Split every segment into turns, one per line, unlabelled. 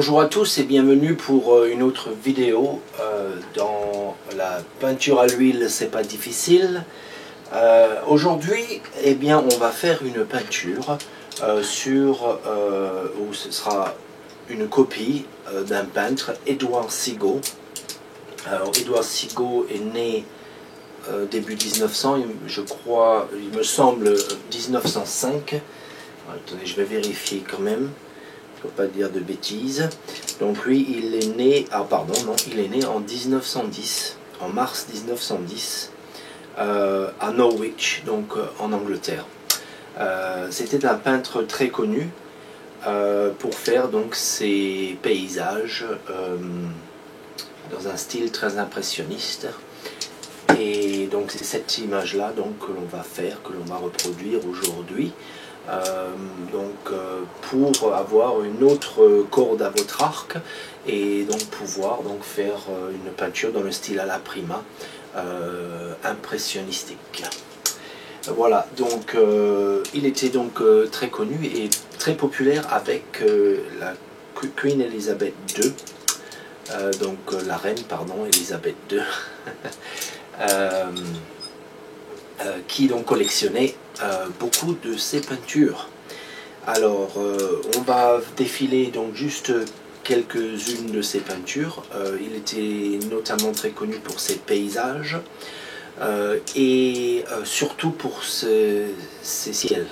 Bonjour à tous et bienvenue pour une autre vidéo dans la peinture à l'huile, c'est pas difficile. Aujourd'hui, eh bien, on va faire une peinture où ce sera une copie d'un peintre, Édouard Sigaud. Alors, Édouard Sigaud est né début 1900, je crois, il me semble 1905. Attendez, je vais vérifier quand même. Faut pas dire de bêtises. Donc lui, il est né, il est né en 1910, en mars 1910, à Norwich, donc en Angleterre. C'était un peintre très connu pour faire donc ses paysages dans un style très impressionniste. Et donc c'est cette image-là donc que l'on va faire, que l'on va reproduire aujourd'hui. Pour avoir une autre corde à votre arc et donc pouvoir faire une peinture dans le style à la prima impressionnistique. Voilà, donc il était donc très connu et très populaire avec la Queen Elizabeth II, la reine, pardon, Elizabeth II, qui donc collectionnait beaucoup de ses peintures. Alors, on va défiler donc juste quelques-unes de ses peintures. Il était notamment très connu pour ses paysages et surtout pour ses ciels.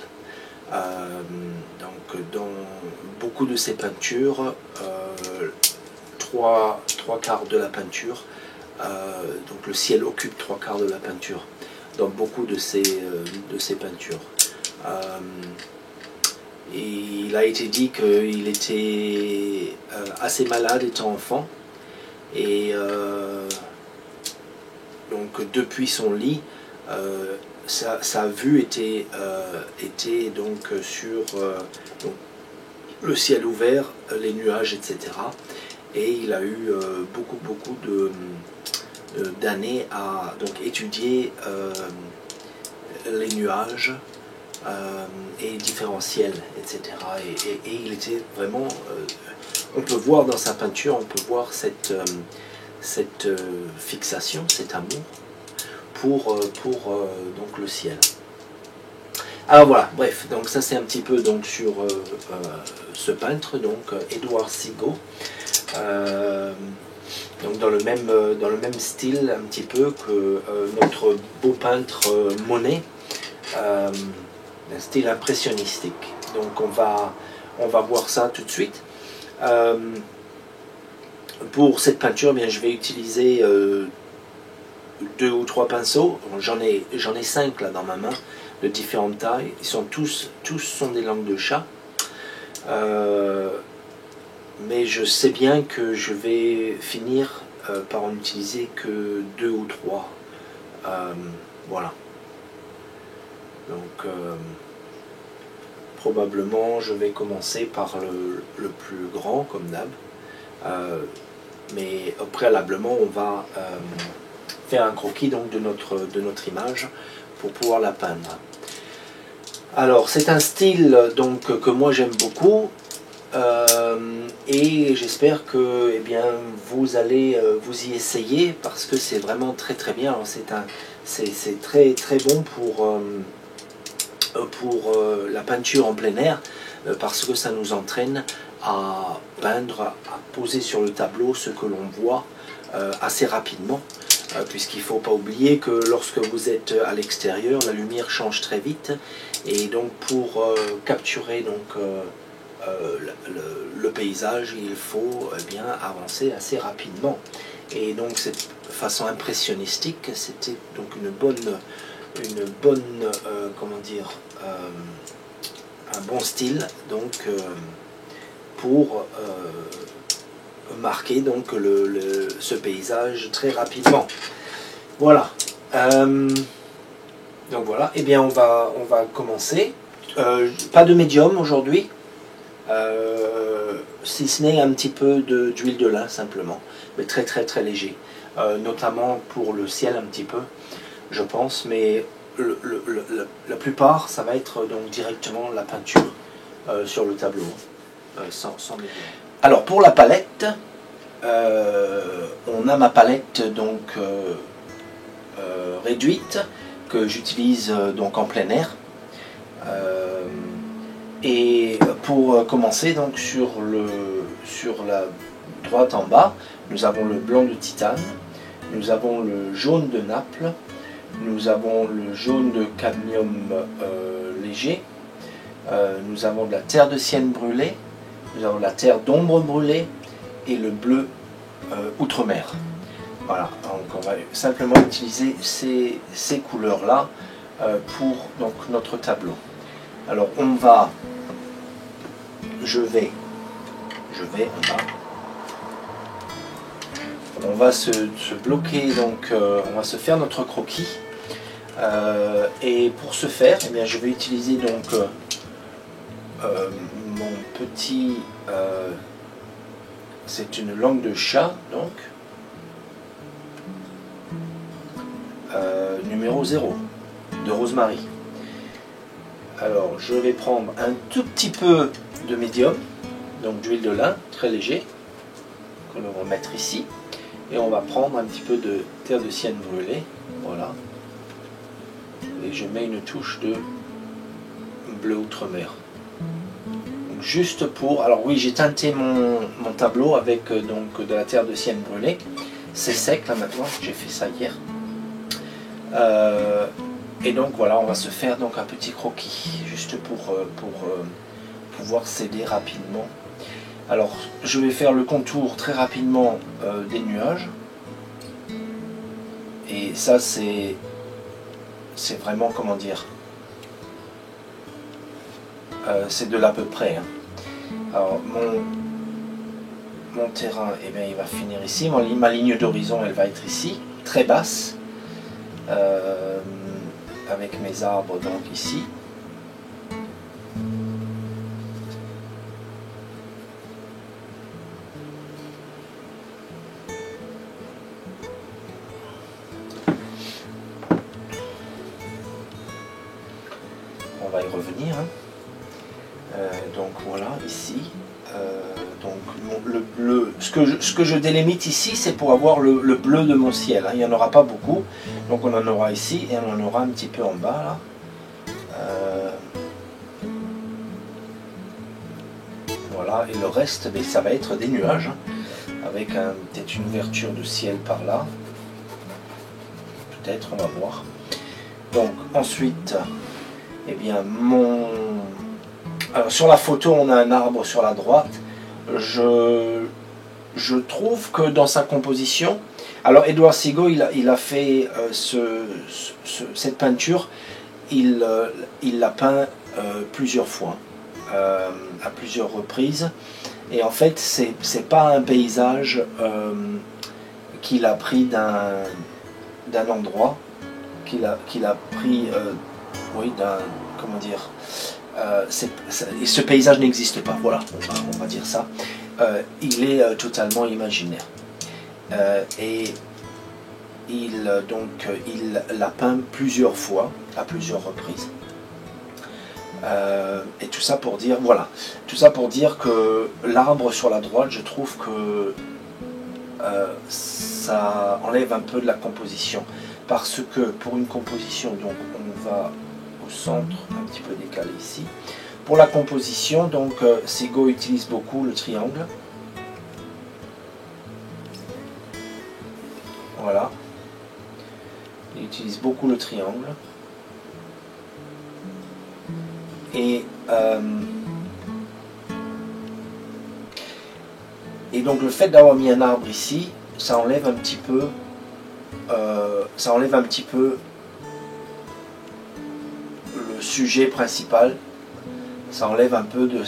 Donc, dans beaucoup de ses peintures, trois quarts de la peinture, donc le ciel occupe trois quarts de la peinture dans beaucoup de ses peintures. Et il a été dit qu'il était assez malade étant enfant et donc depuis son lit sa vue était donc sur donc, le ciel ouvert, les nuages, etc. Et il a eu beaucoup d'années à donc étudier les nuages et différents ciels, etc. Et il était vraiment, on peut voir dans sa peinture, on peut voir cette fixation, cet amour pour donc le ciel. Alors voilà, bref, donc ça c'est un petit peu donc sur ce peintre, donc Édouard Sigaud. Donc dans le même style un petit peu que notre beau peintre Monet, un style impressionnistique. Donc on va voir ça tout de suite. Pour cette peinture, eh bien, je vais utiliser 2 ou 3 pinceaux. J'en ai 5 là dans ma main, de différentes tailles. Ils sont tous sont des langues de chat. Mais je sais bien que je vais finir par en utiliser que 2 ou 3. Voilà. Donc probablement je vais commencer par le plus grand comme d'hab. Mais préalablement on va faire un croquis donc de notre image pour pouvoir la peindre. Alors c'est un style donc que moi j'aime beaucoup. Et j'espère que vous allez vous y essayer parce que c'est vraiment très bien. C'est très bon pour la peinture en plein air parce que ça nous entraîne à peindre, à poser sur le tableau ce que l'on voit assez rapidement, puisqu'il ne faut pas oublier que lorsque vous êtes à l'extérieur, la lumière change très vite et donc pour capturer donc le paysage, il faut bien avancer assez rapidement. Et donc cette façon impressionnistique, c'était donc une bonne comment dire, un bon style donc pour marquer donc ce paysage très rapidement. Voilà. Donc voilà. Et bien on va commencer. Pas de médium aujourd'hui. Si ce n'est un petit peu d'huile de lin simplement, mais très léger, notamment pour le ciel un petit peu, je pense, mais la plupart ça va être donc directement la peinture sur le tableau, sans médium. Alors pour la palette, on a ma palette donc réduite que j'utilise donc en plein air. Et pour commencer, donc sur la droite en bas, nous avons le blanc de titane, nous avons le jaune de Naples, nous avons le jaune de cadmium léger, nous avons de la terre de sienne brûlée, nous avons la terre d'ombre brûlée et le bleu outre-mer. Voilà, donc on va simplement utiliser ces couleurs-là pour donc, notre tableau. Alors je vais en bas. On va se bloquer, donc on va se faire notre croquis. Et pour ce faire, eh bien, je vais utiliser donc mon petit... c'est une langue de chat, donc numéro 0 de Rosemary. Alors je vais prendre un tout petit peu de médium, donc d'huile de lin, très léger, qu'on va mettre ici. Et on va prendre un petit peu de terre de sienne brûlée, voilà. Et je mets une touche de bleu outre-mer. Juste pour... Alors oui, j'ai teinté mon tableau avec donc de la terre de sienne brûlée. C'est sec là maintenant, j'ai fait ça hier. Et donc voilà, on va se faire donc un petit croquis, juste pour pouvoir s'aider rapidement. Alors, je vais faire le contour très rapidement des nuages. Et ça, c'est vraiment, comment dire, c'est de l'à peu près. Hein. Alors, mon terrain, eh bien, il va finir ici. Ma ligne d'horizon, elle va être ici, très basse. Avec mes arbres, donc ici. On va y revenir. Hein. Donc voilà, ici. Donc le bleu, ce que je délimite ici, c'est pour avoir le bleu de mon ciel. Hein. Il n'y en aura pas beaucoup. Donc on en aura ici et on en aura un petit peu en bas. Là. Voilà, et le reste, mais ça va être des nuages. Hein, avec peut-être une ouverture de ciel par là. Peut-être, on va voir. Donc ensuite, eh bien alors, sur la photo, on a un arbre sur la droite. Je trouve que dans sa composition, alors Edward Seago, il a fait cette peinture, il l'a peint plusieurs fois, à plusieurs reprises. Et en fait, c'est pas un paysage qu'il a pris d'un endroit, qu'il a pris, oui, comment dire, ce paysage n'existe pas, voilà, on va dire ça. Il est totalement imaginaire. Et il l'a peint plusieurs fois, à plusieurs reprises. Et tout ça pour dire, voilà, tout ça pour dire que l'arbre sur la droite, je trouve que ça enlève un peu de la composition. Parce que pour une composition, donc on va au centre, un petit peu décalé ici. Pour la composition, donc Seago utilise beaucoup le triangle. Voilà. Il utilise beaucoup le triangle. Et donc le fait d'avoir mis un arbre ici, ça enlève un petit peu le sujet principal, ça enlève un peu de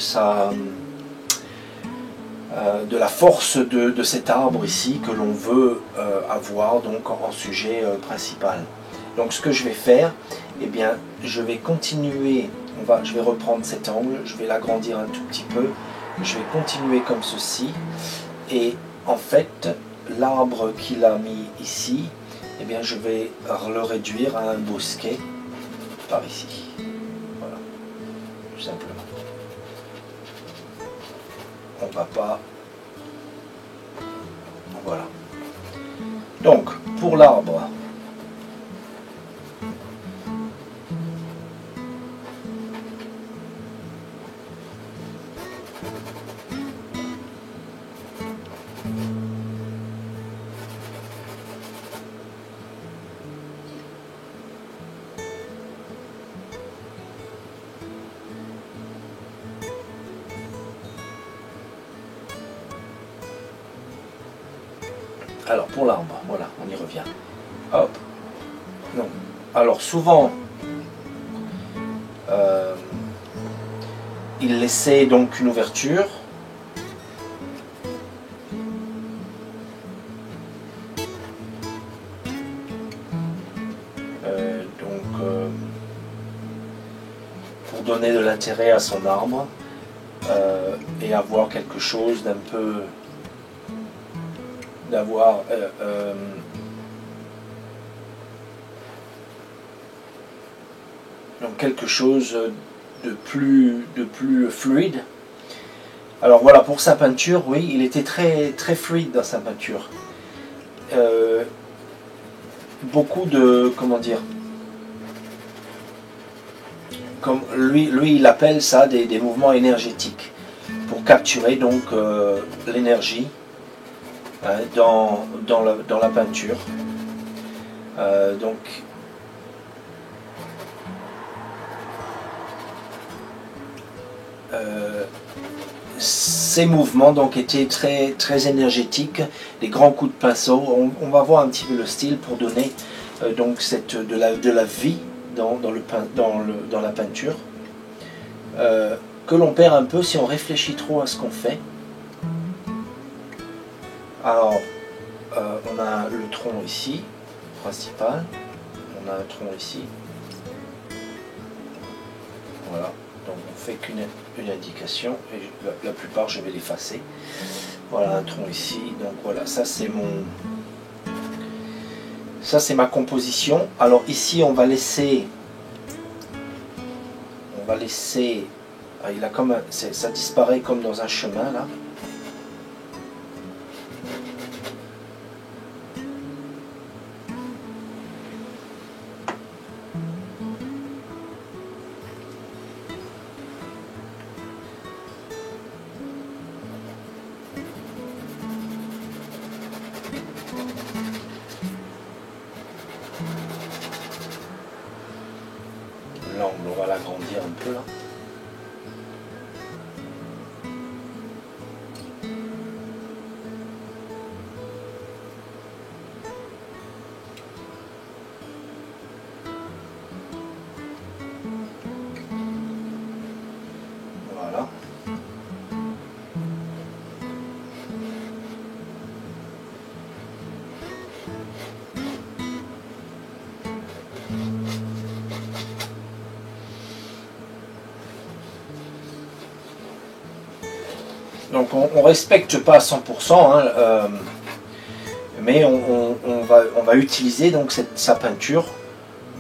de la force de cet arbre ici que l'on veut avoir donc en sujet principal. Donc ce que je vais faire, eh bien je vais continuer, je vais reprendre cet angle, je vais l'agrandir un tout petit peu, je vais continuer comme ceci, et en fait l'arbre qu'il a mis ici, eh bien je vais le réduire à un bosquet par ici. Tout simplement. On ne va pas Voilà. Donc, pour l'arbre, alors pour l'arbre, voilà, on y revient. Hop. Non. Alors souvent, il laissait donc une ouverture. Pour donner de l'intérêt à son arbre et avoir quelque chose d'un peu, d'avoir donc quelque chose de plus fluide. Alors voilà, pour sa peinture, oui, il était très fluide dans sa peinture. Beaucoup de, comment dire, comme lui il appelle ça des mouvements énergétiques, pour capturer donc l'énergie dans la peinture. Donc ces mouvements donc étaient très énergétiques, des grands coups de pinceau. On va voir un petit peu le style pour donner donc de la vie dans la peinture, que l'on perd un peu si on réfléchit trop à ce qu'on fait. Alors on a le tronc ici principal, on a un tronc ici, voilà. Donc on fait qu'une indication et la plupart je vais l'effacer. Voilà un tronc ici, donc voilà, ça c'est ma composition. Alors ici on va laisser il a comme ça disparaît comme dans un chemin là. L'angle, on va l'agrandir un peu là. Voilà. Donc on respecte pas à 100%, hein, mais on va utiliser donc sa peinture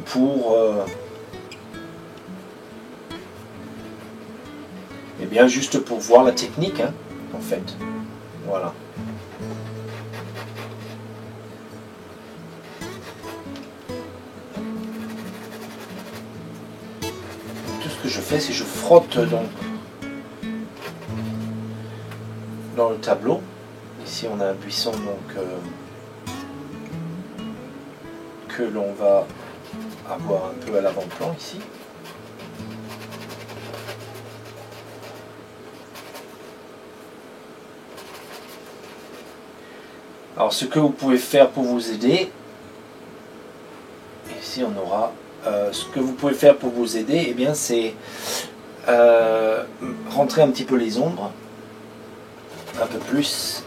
pour eh bien juste pour voir la technique, hein, en fait. Voilà. Tout ce que je fais, c'est que je frotte donc dans le tableau. Ici on a un buisson donc que l'on va avoir un peu à l'avant-plan ici. Alors ce que vous pouvez faire pour vous aider, ici on aura ce que vous pouvez faire pour vous aider, eh bien c'est rentrer un petit peu les ombres, un peu plus,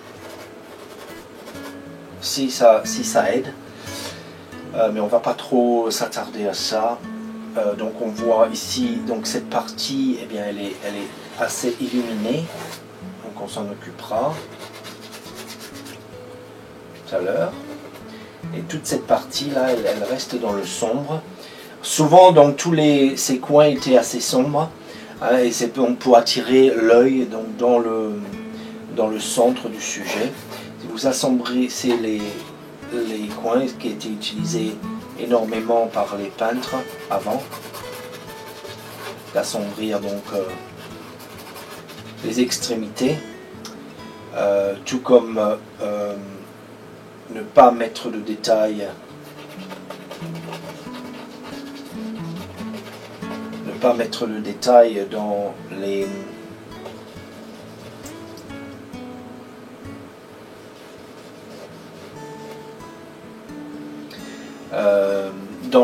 si ça aide, mais on va pas trop s'attarder à ça. Donc on voit ici donc cette partie, eh bien elle est assez illuminée, donc on s'en occupera tout à l'heure. Et toute cette partie là, elle reste dans le sombre. Souvent donc ces coins étaient assez sombres, hein, et c'est pour attirer l'œil donc dans le centre du sujet. Si vous vous assombrissez les coins qui étaient utilisés énormément par les peintres avant, d'assombrir donc les extrémités, tout comme ne pas mettre de détails, dans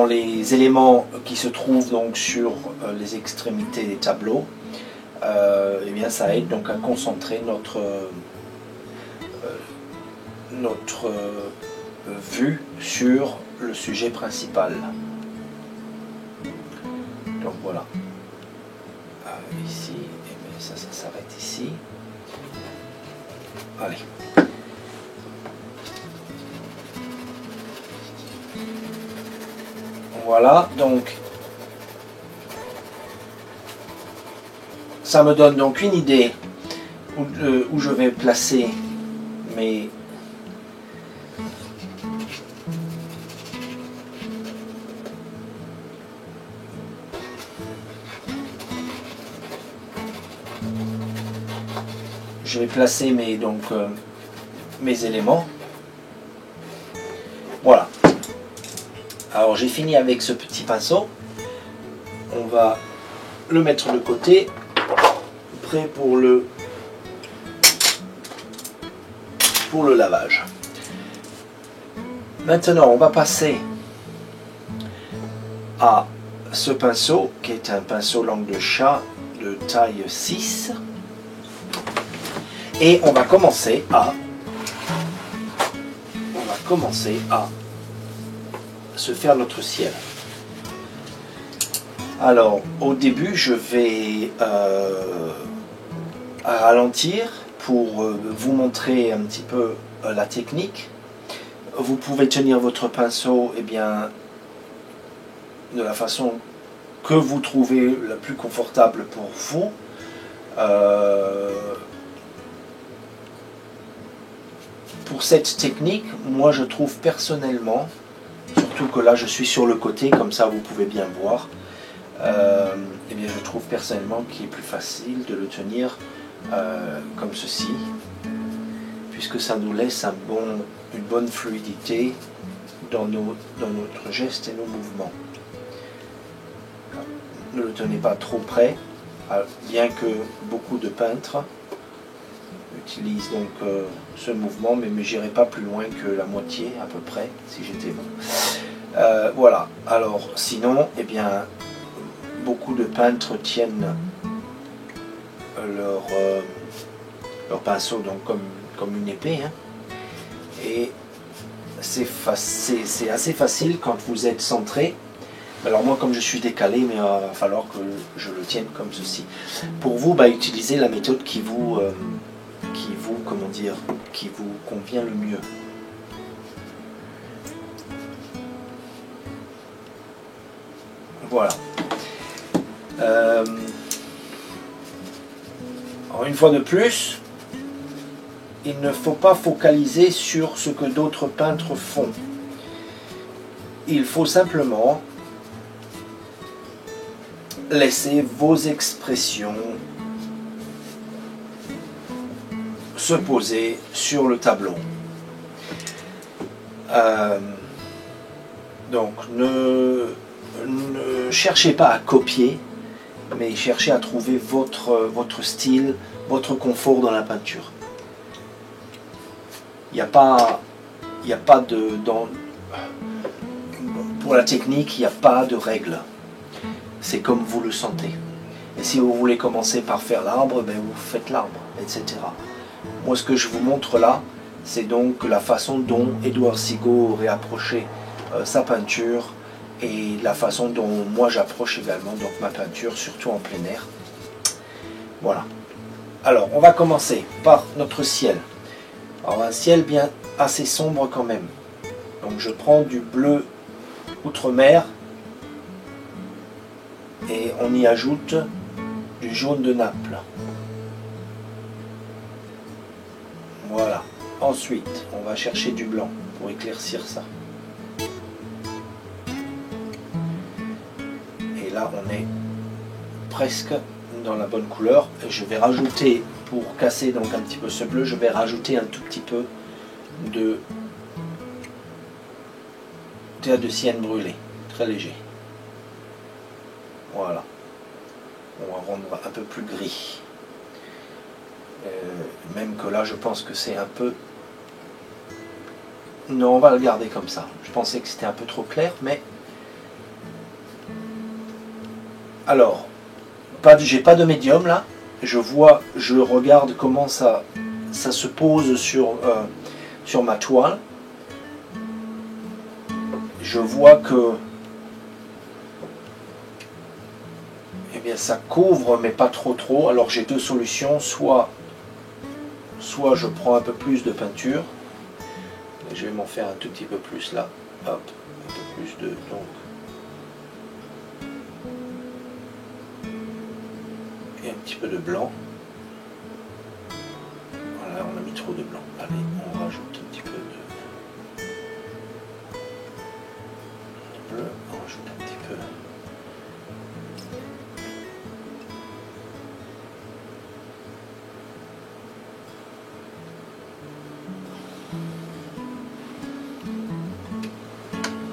les éléments qui se trouvent donc sur les extrémités des tableaux. Eh bien, ça aide donc à concentrer notre vue sur le sujet principal. Donc voilà. Ici, et bien ça s'arrête ici. Allez. Voilà, donc ça me donne donc une idée où je vais placer mes mes éléments. Voilà. Alors j'ai fini avec ce petit pinceau. On va le mettre de côté, prêt pour le lavage. Maintenant on va passer à ce pinceau qui est un pinceau langue de chat de taille 6. Et on va commencer à se faire notre ciel. Alors au début je vais ralentir pour vous montrer un petit peu la technique. Vous pouvez tenir votre pinceau de la façon que vous trouvez la plus confortable pour vous. Pour cette technique, moi je trouve personnellement, surtout que là je suis sur le côté, comme ça vous pouvez bien voir, je trouve personnellement qu'il est plus facile de le tenir comme ceci, puisque ça nous laisse une bonne fluidité dans notre geste et nos mouvements. Ne le tenez pas trop près, bien que beaucoup de peintres utilisent donc ce mouvement, mais j'irai pas plus loin que la moitié à peu près, si j'étais vous. Voilà, alors sinon, beaucoup de peintres tiennent leur pinceau donc comme une épée, hein. Et c'est assez facile quand vous êtes centré. Alors moi, comme je suis décalé, mais il va falloir que je le tienne comme ceci. Pour vous, utilisez la méthode qui vous convient le mieux. Voilà. Alors une fois de plus, il ne faut pas focaliser sur ce que d'autres peintres font. Il faut simplement laisser vos expressions se poser sur le tableau. Donc ne cherchez pas à copier, mais cherchez à trouver votre style, votre confort dans la peinture. Il n'y a pas pour la technique, il n'y a pas de règle. C'est comme vous le sentez. Et si vous voulez commencer par faire l'arbre, vous faites l'arbre, etc. Moi, ce que je vous montre là, c'est donc la façon dont Edward Seago aurait approché sa peinture et la façon dont moi j'approche également donc ma peinture, surtout en plein air. Voilà. Alors, on va commencer par notre ciel. Alors, un ciel bien assez sombre quand même. Donc, je prends du bleu outre-mer et on y ajoute du jaune de Naples. Voilà. Ensuite, on va chercher du blanc pour éclaircir ça. Et là, on est presque dans la bonne couleur. Et je vais rajouter, pour casser donc un petit peu ce bleu, je vais rajouter un tout petit peu de terre de sienne brûlée, très léger. Voilà. On va rendre un peu plus gris. Même que là, je pense que c'est un peu... Non, on va le garder comme ça. Je pensais que c'était un peu trop clair, mais... Alors, j'ai pas de médium là. Je regarde comment ça se pose sur ma toile. Je vois que... Eh bien, ça couvre, mais pas trop. Alors, j'ai deux solutions. Soit je prends un peu plus de peinture. Je vais m'en faire un tout petit peu plus là. Hop, un peu plus de... Donc, et un petit peu de blanc. Voilà, on a mis trop de blanc. Allez, on rajoute un petit peu de bleu. On rajoute un petit peu.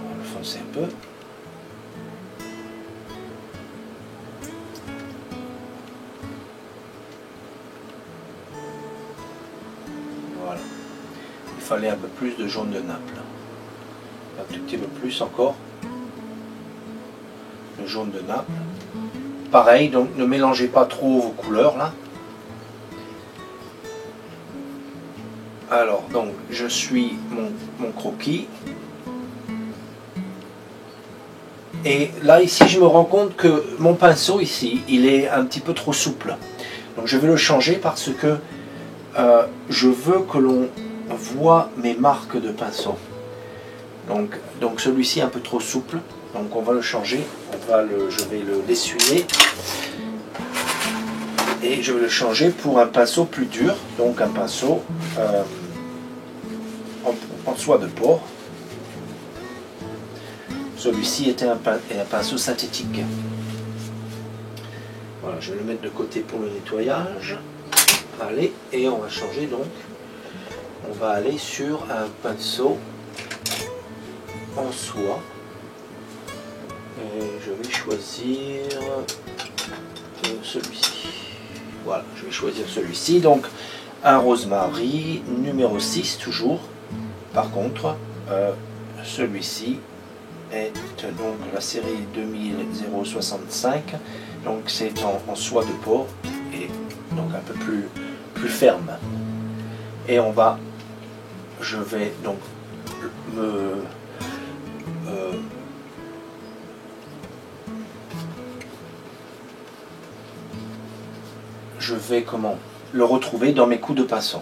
On va le foncer un peu. Voilà. Il fallait un peu plus de jaune de Naples. Un tout petit peu plus encore. Le jaune de Naples. Pareil, donc ne mélangez pas trop vos couleurs là. Alors, donc, je suis mon croquis. Et là, ici, je me rends compte que mon pinceau, ici, il est un petit peu trop souple. Donc, je vais le changer parce que je veux que l'on voit mes marques de pinceau. Donc celui-ci est un peu trop souple. Donc, on va le changer. Je vais l'essuyer. Et je vais le changer pour un pinceau plus dur. Donc, un pinceau en soie de porc. Celui-ci était un pinceau synthétique. Voilà, je vais le mettre de côté pour le nettoyage. Allez, et on va changer donc. On va aller sur un pinceau en soie. Et je vais choisir celui-ci. Voilà, je vais choisir celui-ci. Donc, un rosemary numéro 6 toujours. Par contre, celui-ci est donc la série 2065. Donc, c'est en soie de porc et donc un peu plus ferme. Et je vais donc je vais le retrouver dans mes coups de pinceau.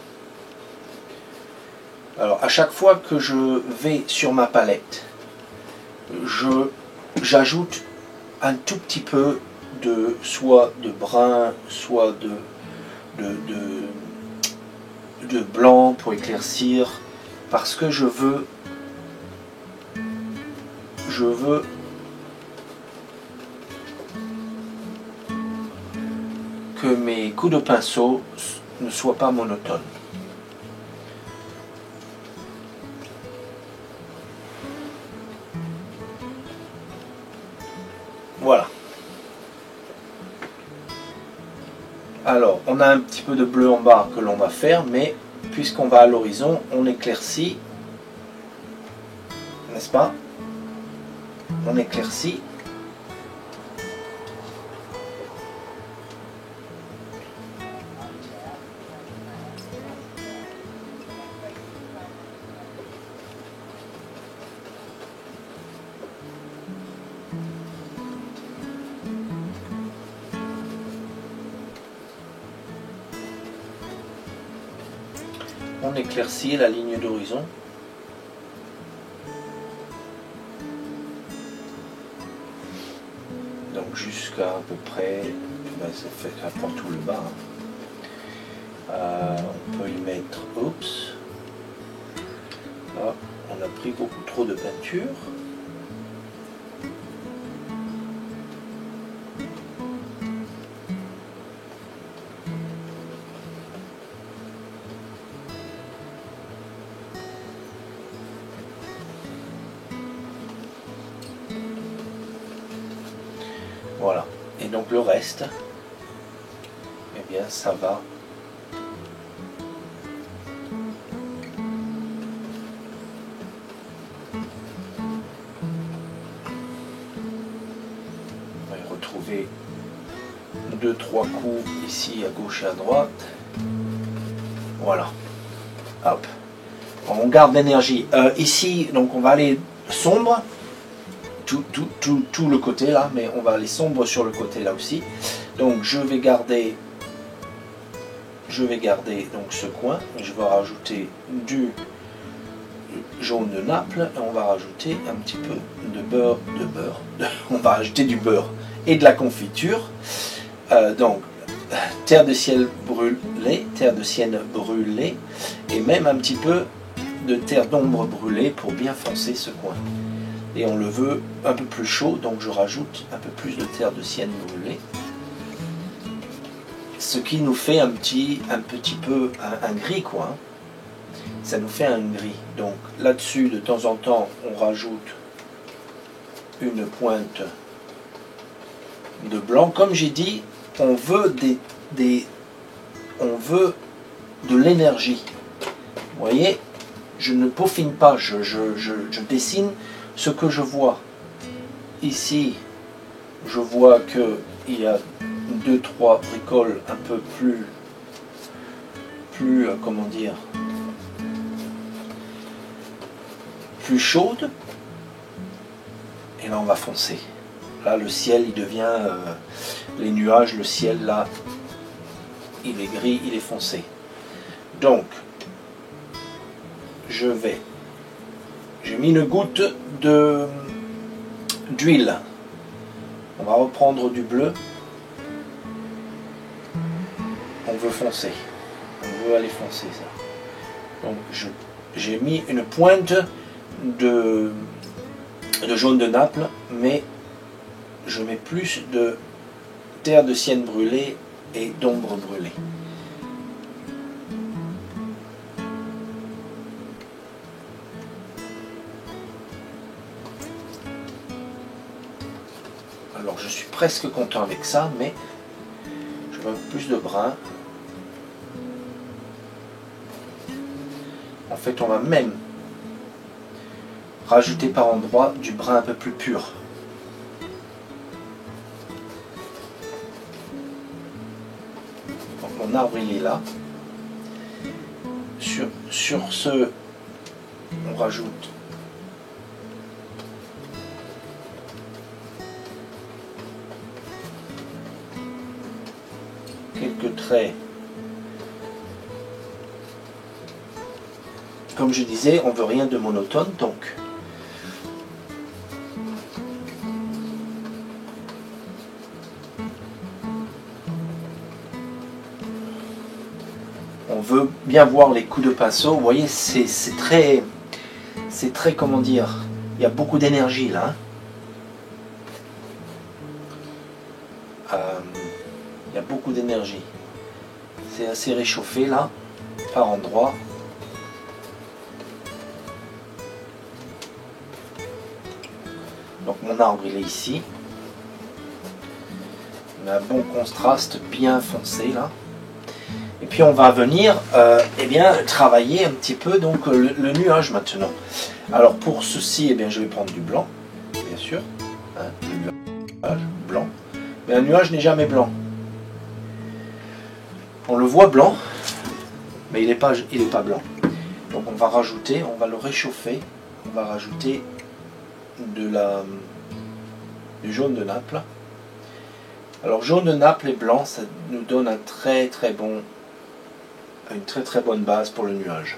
Alors, à chaque fois que je vais sur ma palette, j'ajoute un tout petit peu soit de brun, soit de blanc pour éclaircir, parce que je veux que mes coups de pinceau ne soient pas monotones. Voilà. Alors, on a un petit peu de bleu en bas que l'on va faire, mais puisqu'on va à l'horizon, on éclaircit, n'est-ce pas? On éclaircit. On éclaircit la ligne d'horizon. Donc jusqu'à à peu près, ça fait pour tout le bas. On peut y mettre, oups, pris beaucoup trop de peinture. Voilà. Et donc le reste, eh bien ça va. On va y retrouver 2-3 coups ici à gauche et à droite. Voilà. Hop. On garde l'énergie. Ici, donc on va aller sombre. Tout le côté là, mais on va aller sombre sur le côté là aussi. Donc je vais garder donc ce coin. Je vais rajouter du jaune de Naples et on va rajouter un petit peu de beurre. On va rajouter du beurre et de la confiture. Donc terre de ciel brûlée, et même un petit peu de terre d'ombre brûlée pour bien foncer ce coin. Et on le veut un peu plus chaud, donc je rajoute un peu plus de terre de sienne brûlée. Ce qui nous fait un petit peu un gris, quoi. Ça nous fait un gris. Donc là-dessus, de temps en temps, on rajoute une pointe de blanc. Comme j'ai dit, on veut on veut de l'énergie. Vous voyez, je ne peaufine pas, je dessine ce que je vois. Ici, je vois qu'il y a 2-3 bricoles un peu plus comment dire, plus chaudes. Et là, on va foncer. Là, le ciel, il devient, les nuages, le ciel, là, il est gris, il est foncé. Donc, j'ai mis une goutte d'huile. On va reprendre du bleu. On veut foncer. On veut aller foncer, ça. Donc, j'ai mis une pointe de jaune de Naples, mais je mets plus de terre de sienne brûlée et d'ombre brûlée. Alors je suis presque content avec ça, mais je veux un peu plus de brun. En fait, on va même rajouter par endroits du brun un peu plus pur. Donc mon arbre il est là. Sur ce, on rajoute quelques traits. Comme je disais, on veut rien de monotone, donc on veut bien voir les coups de pinceau. Vous voyez, c'est très, comment dire, il y a beaucoup d'énergie là. Il y a beaucoup d'énergie. C'est assez réchauffé là, par endroits. Donc mon arbre il est ici. On a un bon contraste bien foncé là. Et puis on va venir eh bien, travailler un petit peu donc, le nuage maintenant. Alors pour ceci, eh bien, je vais prendre du blanc, bien sûr. Hein, le nuage blanc. Mais un nuage n'est jamais blanc. On le voit blanc, mais il n'est pas blanc. Donc on va rajouter, on va le réchauffer, on va rajouter du jaune de Naples. Alors jaune de Naples et blanc, ça nous donne une très bonne base pour le nuage.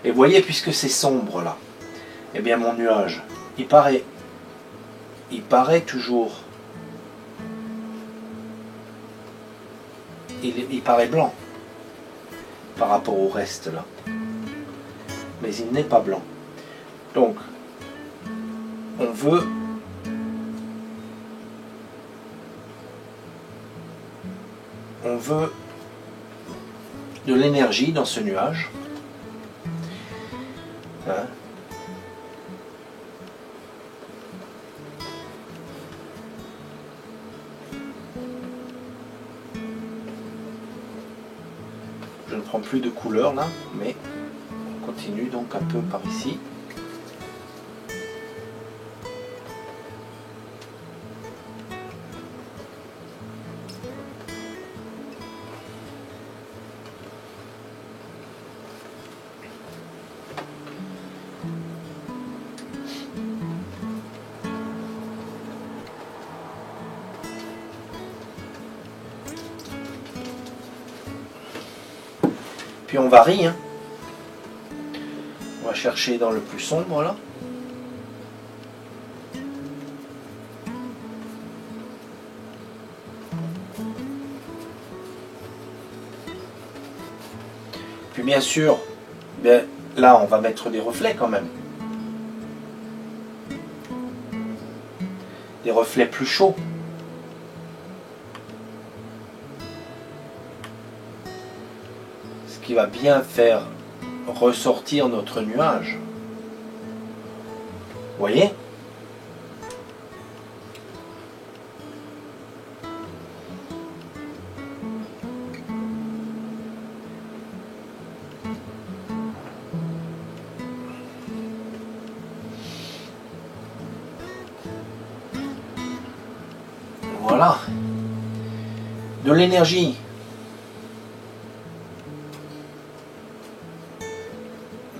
Et vous voyez, puisque c'est sombre là, eh bien mon nuage, il paraît toujours, il paraît blanc par rapport au reste là, mais il n'est pas blanc. Donc, on veut de l'énergie dans ce nuage. Hein? Je ne prends plus de couleur là, mais on continue donc un peu par ici. Puis on varie, hein. On va chercher dans le plus sombre là. Puis bien sûr, bien, là on va mettre des reflets quand même. Des reflets plus chauds. Qui va bien faire ressortir notre nuage. Vous voyez? Voilà. De l'énergie.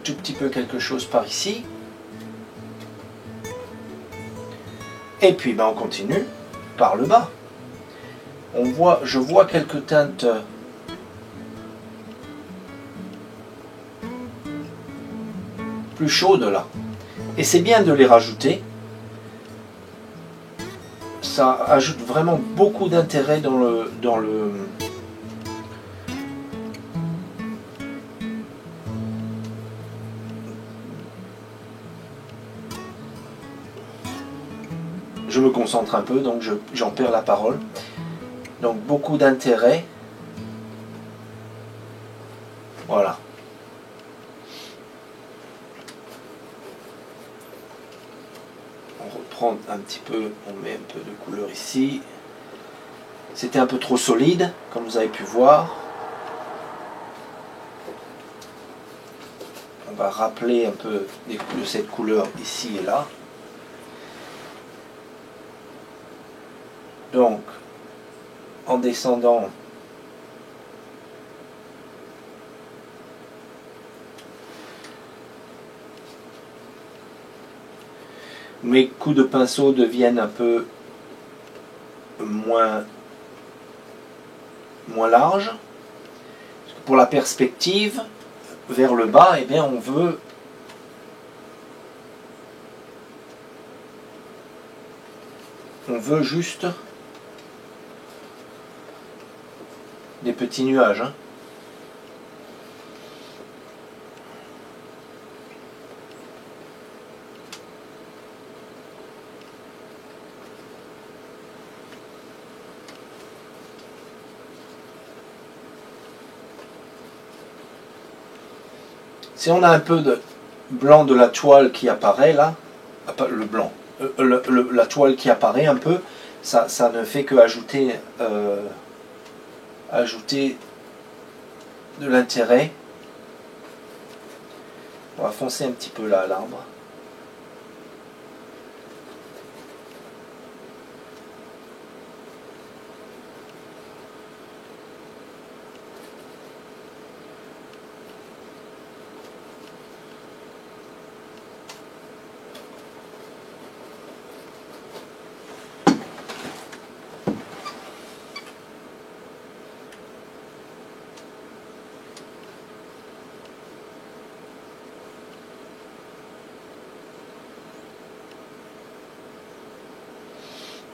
Tout petit peu quelque chose par ici. Et puis ben, on continue par le bas. Je vois quelques teintes plus chaudes là. Et c'est bien de les rajouter. Ça ajoute vraiment beaucoup d'intérêt dans le je me concentre un peu, donc j'en perds la parole. Donc beaucoup d'intérêt. Voilà. On reprend un petit peu, on met un peu de couleur ici. C'était un peu trop solide, comme vous avez pu voir. On va rappeler un peu de cette couleur ici et là. Donc, en descendant, mes coups de pinceau deviennent un peu moins larges. Parce que pour la perspective, vers le bas, eh bien, on veut juste des petits nuages. Hein. Si on a un peu de blanc de la toile qui apparaît là, le blanc, la toile qui apparaît un peu, ça ne fait que ajouter de l'intérêt. On va foncer un petit peu là l'arbre.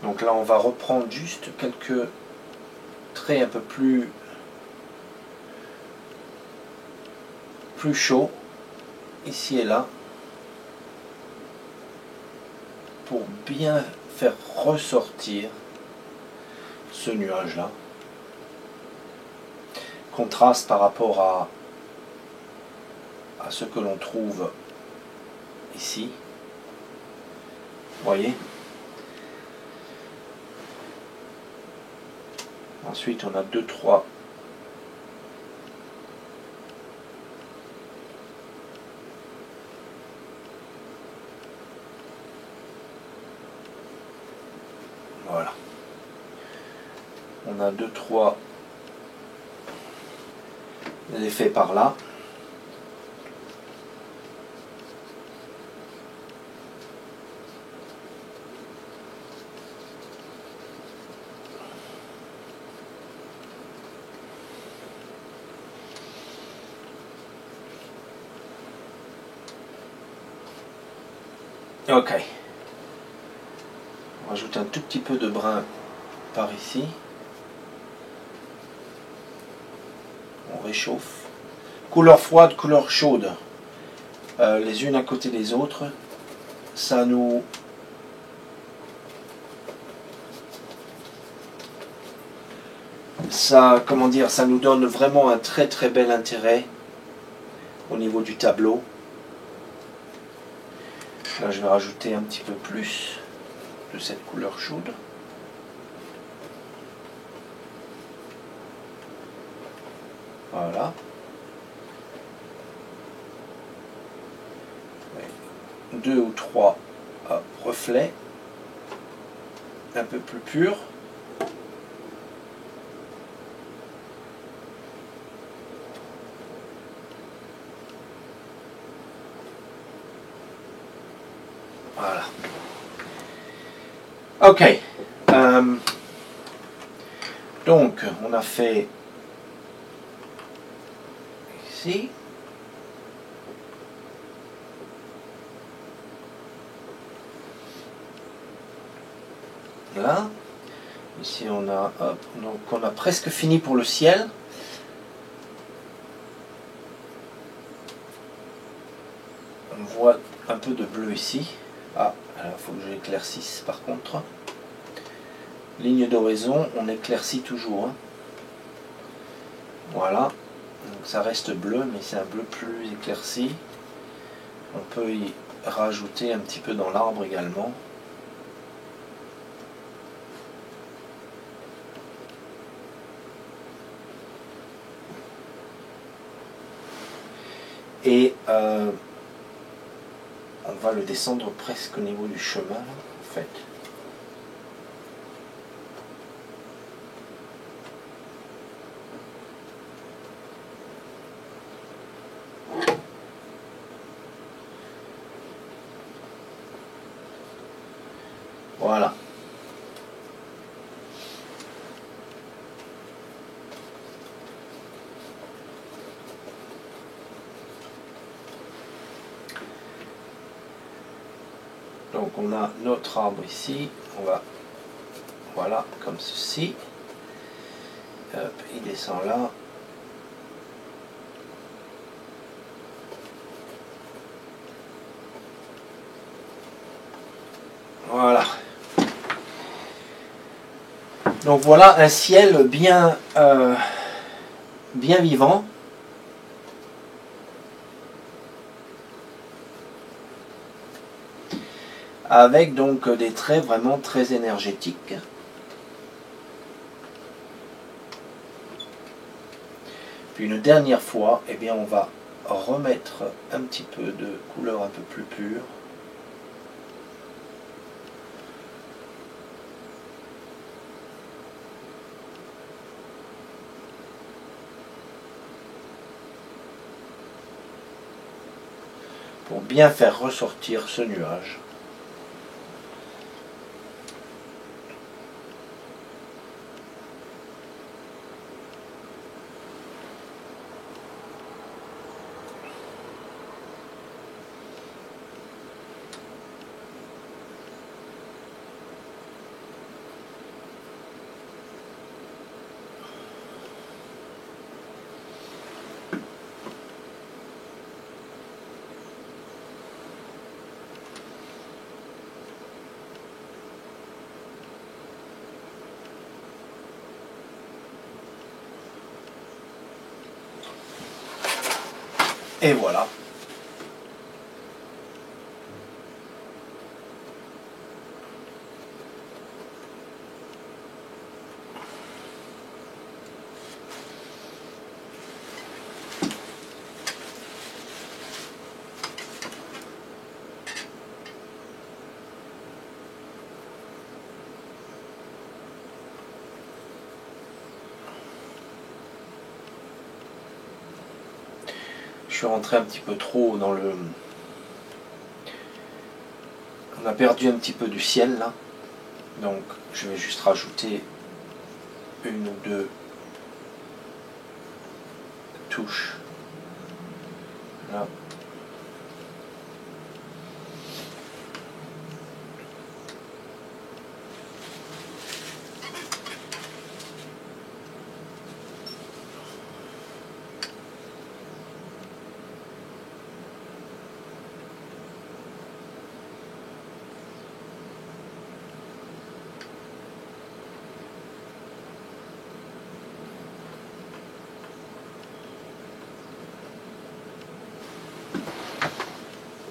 Donc là, on va reprendre juste quelques traits un peu plus chauds, ici et là. pour bien faire ressortir ce nuage-là. Contraste par rapport à ce que l'on trouve ici. Vous voyez? Ensuite, on a 2-3 voilà. On a 2-3 effets par là. Ok. On rajoute un tout petit peu de brun par ici. On réchauffe. Couleur froide, couleur chaude. Les unes à côté des autres. Ça nous... Ça, comment dire, ça nous donne vraiment un très très bel intérêt au niveau du tableau. Là, je vais rajouter un petit peu plus de cette couleur chaude. Voilà. 2 ou 3 reflets un peu plus purs. Voilà. Ok. Donc, on a fait ici. Là. Ici, on a, hop, donc on a presque fini pour le ciel. On voit un peu de bleu ici. Ah, il faut que je l'éclaircisse par contre. Ligne d'horizon, on éclaircit toujours. Hein. Voilà. Donc ça reste bleu, mais c'est un bleu plus éclairci. On peut y rajouter un petit peu dans l'arbre également. Et on va le descendre presque au niveau du chemin, là, en fait. Voilà. Donc on a notre arbre ici, on va, voilà, comme ceci. Hop, il descend là. Voilà. Donc voilà un ciel bien, bien vivant. Avec donc des traits vraiment très énergétiques. Puis une dernière fois, eh bien, on va remettre un petit peu de couleur un peu plus pure. Pour bien faire ressortir ce nuage. Et voilà. Je suis rentré un petit peu trop dans le... On a perdu un petit peu du ciel là. Donc je vais juste rajouter une ou deux touches. Là.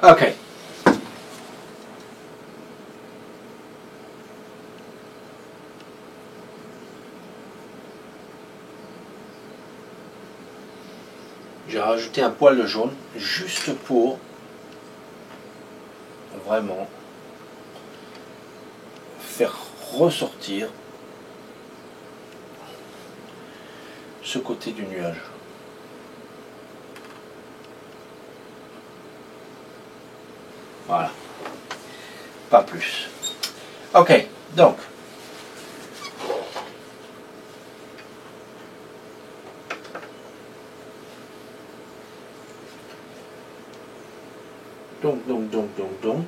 Ok. J'ai rajouté un poil de jaune juste pour vraiment faire ressortir ce côté du nuage. Voilà. Pas plus. Ok, donc. Donc.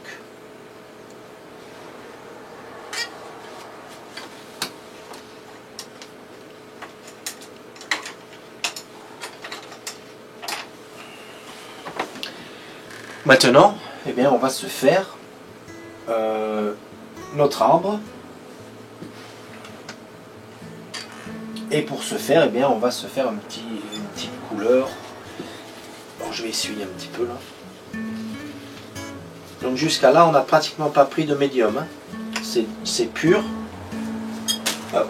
Maintenant, eh bien, on va se faire notre arbre. Et pour ce faire, eh bien, on va se faire une petite couleur. Bon, je vais essuyer un petit peu là. Donc jusqu'à là, on n'a pratiquement pas pris de médium. Hein. C'est pur. Hop.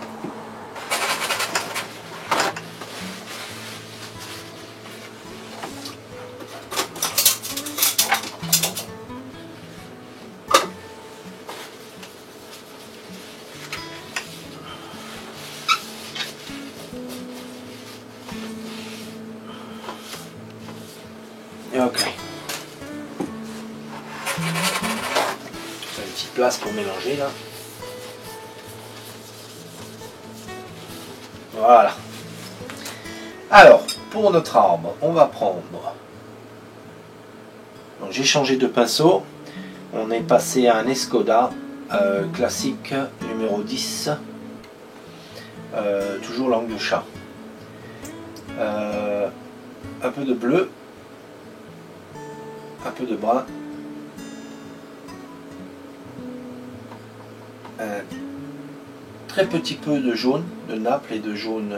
Ok. Une petite place pour mélanger là. Voilà. Alors, pour notre arbre, on va prendre... Donc j'ai changé de pinceau. On est passé à un Escoda classique numéro 10. Toujours langue de chat. Un peu de bleu. Un peu de brun. Un très petit peu de jaune, de Naples et de jaune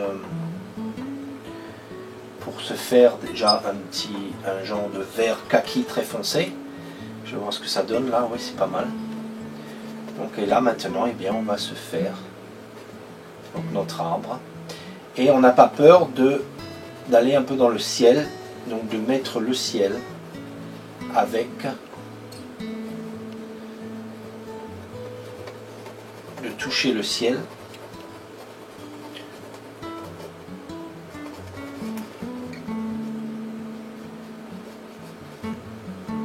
pour se faire déjà un genre de vert kaki très foncé. Je vais voir ce que ça donne là, oui c'est pas mal. Donc et là maintenant eh bien, on va se faire donc, notre arbre. Et on n'a pas peur d'aller un peu dans le ciel, donc de mettre le ciel avec de toucher le ciel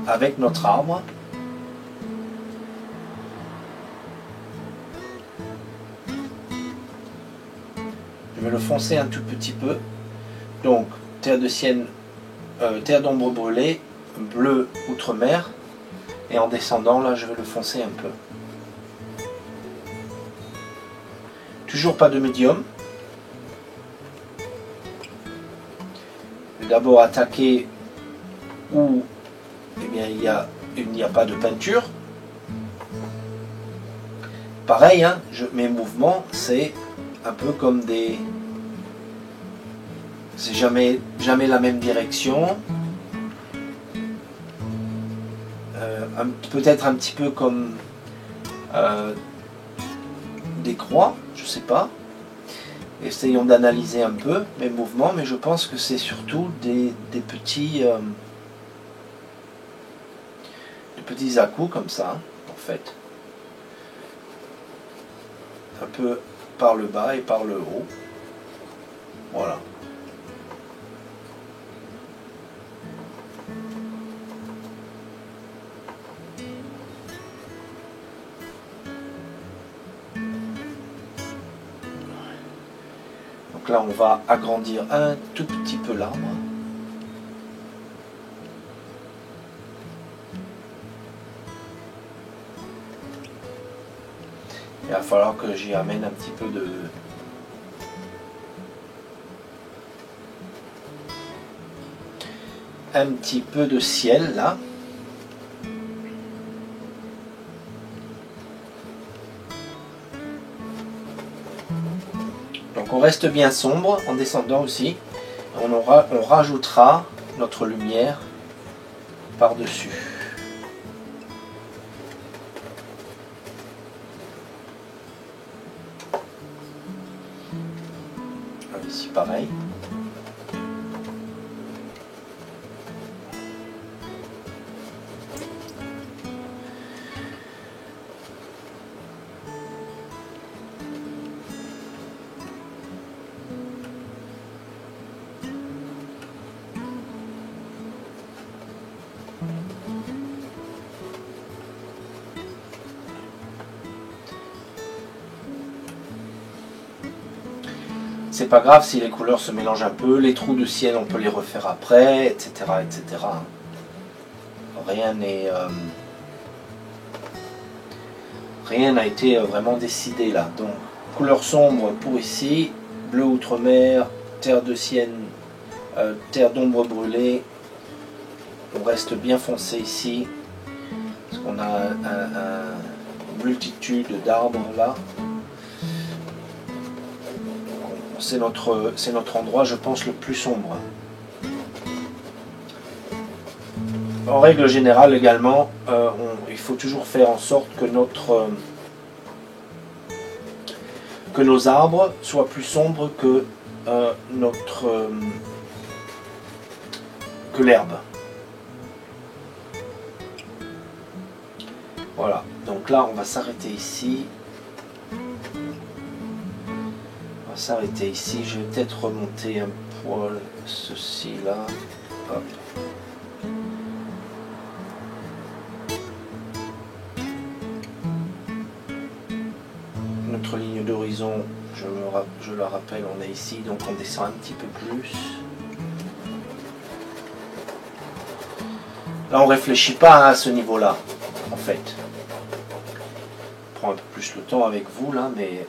avec notre arbre. Je vais le foncer un tout petit peu. Donc terre de sienne, terre d'ombre brûlée, bleu outre-mer, et en descendant là je vais le foncer un peu. Toujours pas de médium. Je vais d'abord attaquer où eh bien, il n'y a pas de peinture. Pareil, hein, mes mouvements, c'est un peu comme des... C'est jamais la même direction. peut-être un petit peu comme des croix, je sais pas. Essayons d'analyser un peu mes mouvements, mais je pense que c'est surtout des petits à-coups comme ça, en fait. Un peu par le bas et par le haut. Voilà. Donc là, on va agrandir un tout petit peu l'arbre. Il va falloir que j'y amène un petit peu de ciel là. Donc on reste bien sombre en descendant aussi. On rajoutera notre lumière par-dessus. Ici pareil. C'est pas grave si les couleurs se mélangent un peu, les trous de ciel on peut les refaire après, etc. etc. Rien n'a été vraiment décidé là. Donc couleur sombre pour ici, bleu outre-mer, terre de sienne, terre d'ombre brûlée. On reste bien foncé ici, parce qu'on a une multitude d'arbres là. C'est notre endroit, je pense, le plus sombre. En règle générale également, il faut toujours faire en sorte que nos arbres soient plus sombres que l'herbe. Voilà, donc là on va s'arrêter ici. S'arrêter ici, je vais peut-être remonter un poil ceci là. Hop. Notre ligne d'horizon, je la rappelle, on est ici, donc on descend un petit peu plus. Là on réfléchit pas à ce niveau là, en fait. On prend un peu plus le temps avec vous là, mais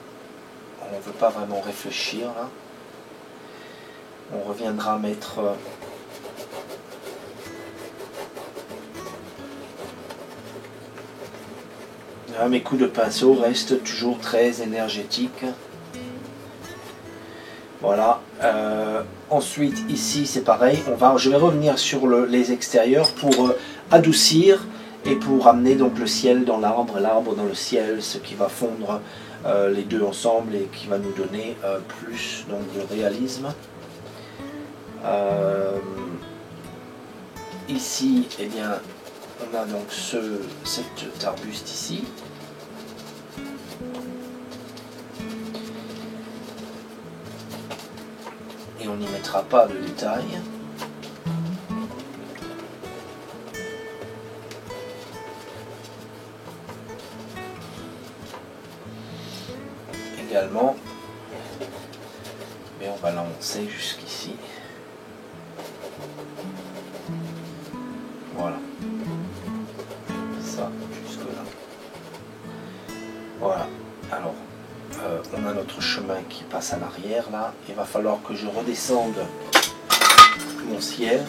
on ne veut pas vraiment réfléchir là. On reviendra mettre mes coups de pinceau restent toujours très énergétiques. Voilà. Ensuite ici c'est pareil. Je vais revenir sur les extérieurs pour adoucir et pour amener donc le ciel dans l'arbre, l'arbre dans le ciel, ce qui va fondre les deux ensemble et qui va nous donner plus donc, de réalisme. Ici, eh bien, on a donc cet arbuste ici. Et on n'y mettra pas de détails. Également, mais on va lancer jusqu'ici. Voilà. Ça, jusque là. Voilà. Alors, on a notre chemin qui passe à l'arrière là. Il va falloir que je redescende mon ciel.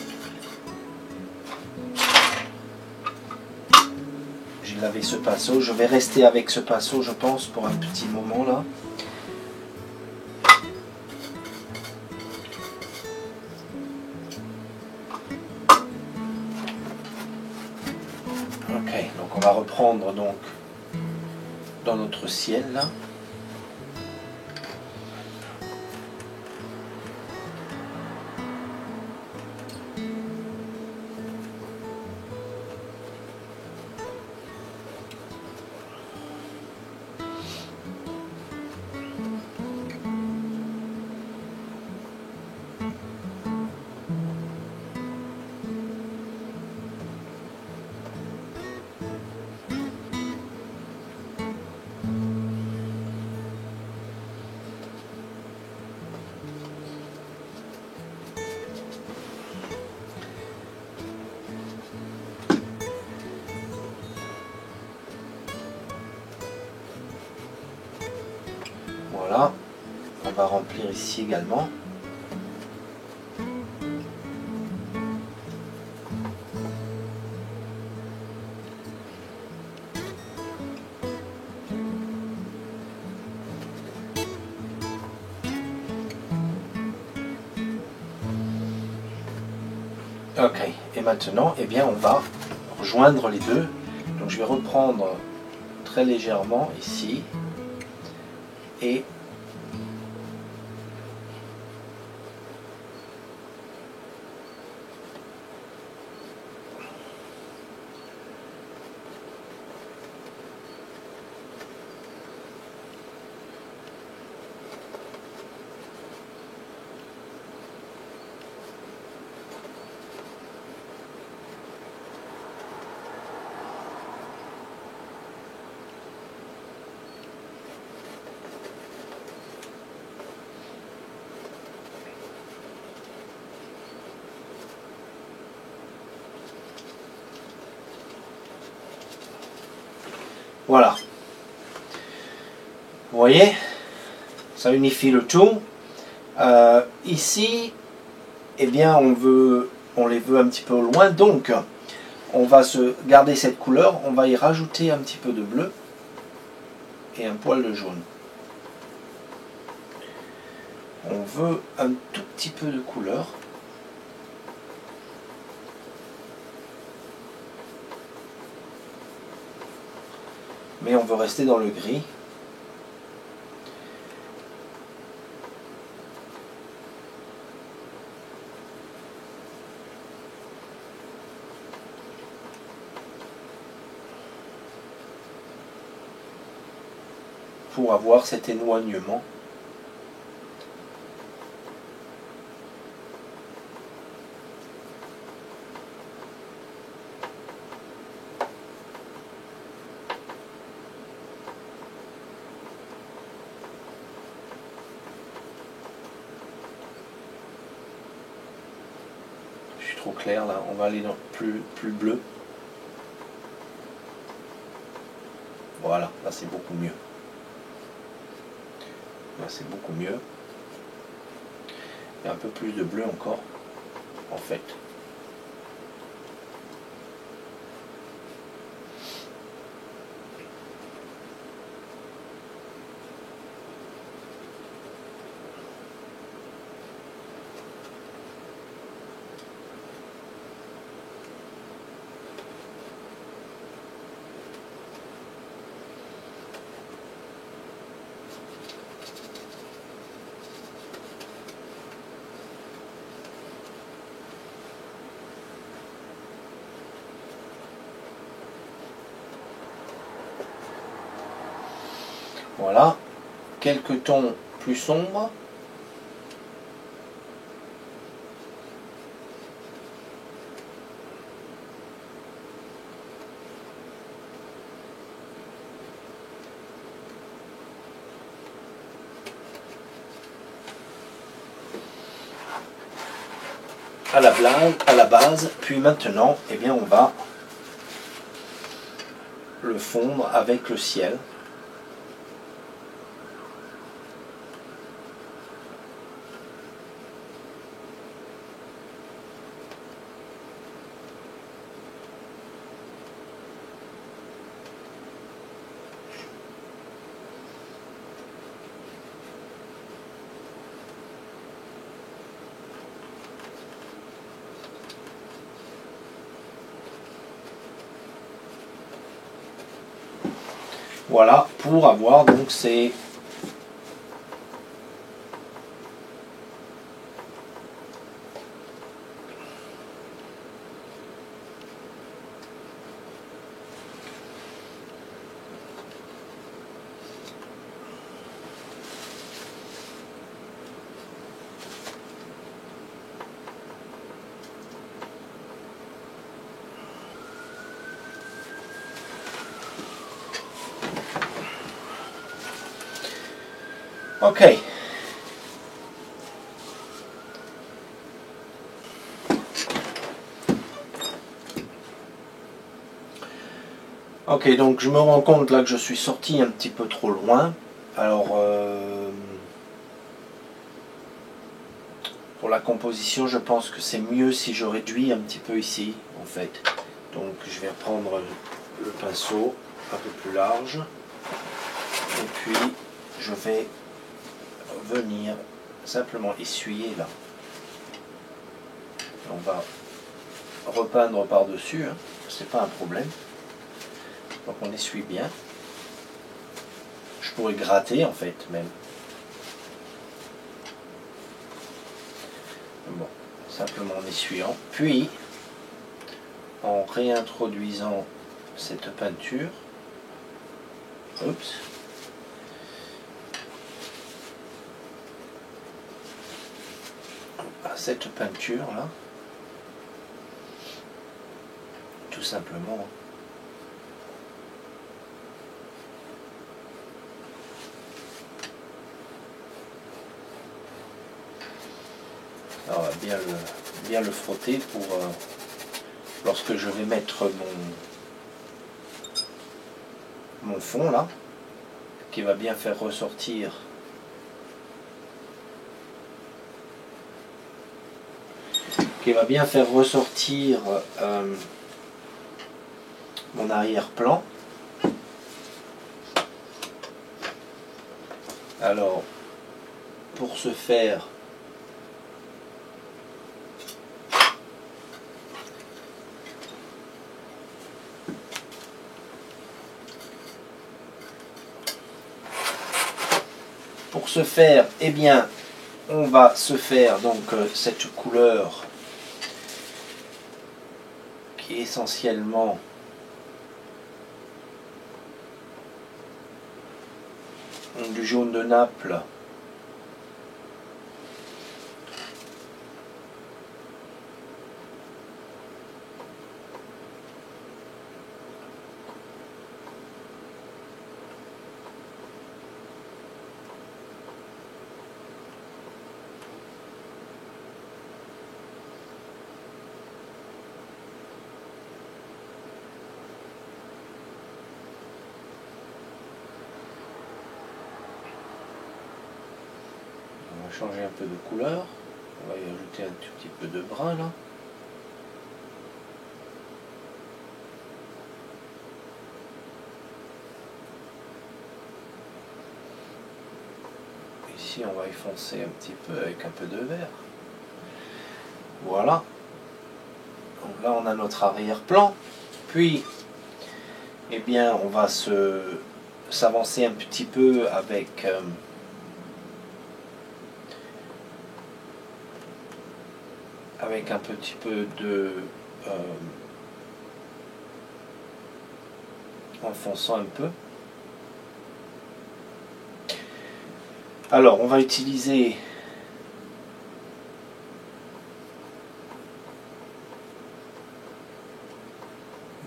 J'ai lavé ce pinceau. Je vais rester avec ce pinceau, je pense, pour un petit moment là. Ok. reprendre donc dans notre ciel là. Voilà, on va remplir ici également. Ok, et maintenant, eh bien, on va rejoindre les deux. Donc je vais reprendre très légèrement ici et voilà. Vous voyez, ça unifie le tout. Ici, eh bien, on les veut un petit peu au loin, donc on va se garder cette couleur, on va y rajouter un petit peu de bleu et un poil de jaune. On veut un tout petit peu de couleur. Mais on veut rester dans le gris. Pour avoir cet éloignement. Je suis trop clair là, on va aller dans plus bleu. Voilà, là c'est beaucoup mieux. Là c'est beaucoup mieux. Il y a un peu plus de bleu encore, en fait. Voilà, quelques tons plus sombres. À la base, puis maintenant, eh bien, on va le fondre avec le ciel. Voilà, pour avoir donc ces... Ok. Ok, donc je me rends compte là que je suis sorti un petit peu trop loin. Alors, pour la composition, je pense que c'est mieux si je réduis un petit peu ici, en fait. Donc, je vais reprendre le pinceau un peu plus large. Et puis, je vais venir simplement essuyer là. On va repeindre par-dessus, hein. C'est pas un problème. Donc, on essuie bien. Je pourrais gratter, en fait, même. Bon, simplement en essuyant, puis en réintroduisant cette peinture, oups, cette peinture là, tout simplement. Alors, bien le frotter pour lorsque je vais mettre mon fond là, qui va bien faire ressortir mon arrière-plan. Alors, pour ce faire, eh bien, on va se faire donc cette couleur qui est essentiellement du jaune de Naples. On va changer un peu de couleur. On va y ajouter un tout petit peu de brun là. Ici on va effoncer un petit peu avec un peu de vert. Voilà. Donc là on a notre arrière-plan. Puis, eh bien, on va s'avancer un petit peu avec un petit peu de enfonçant un peu. Alors, on va utiliser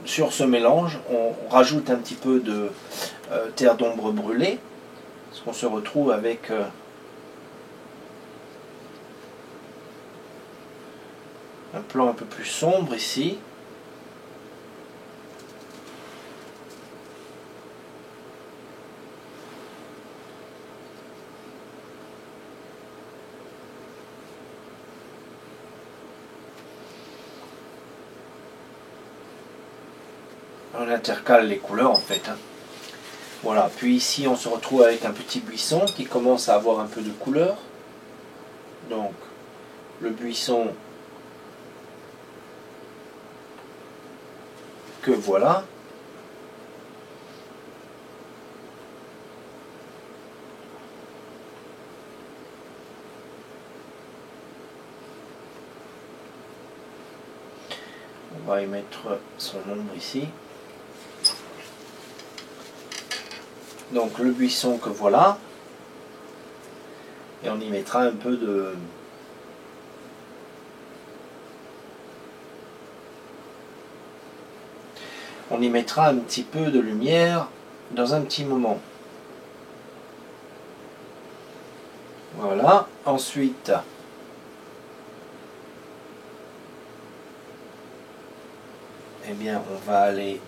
sur ce mélange, on rajoute un petit peu de terre d'ombre brûlée, parce qu'on se retrouve avec un plan un peu plus sombre ici. On intercale les couleurs en fait. Hein. Voilà, puis ici on se retrouve avec un petit buisson qui commence à avoir un peu de couleur. Donc le buisson que voilà. va y mettre son ombre ici. Donc le buisson que voilà. Et on y mettra un peu de... On y mettra un petit peu de lumière dans un petit moment. Voilà. Ensuite, eh bien, on va aller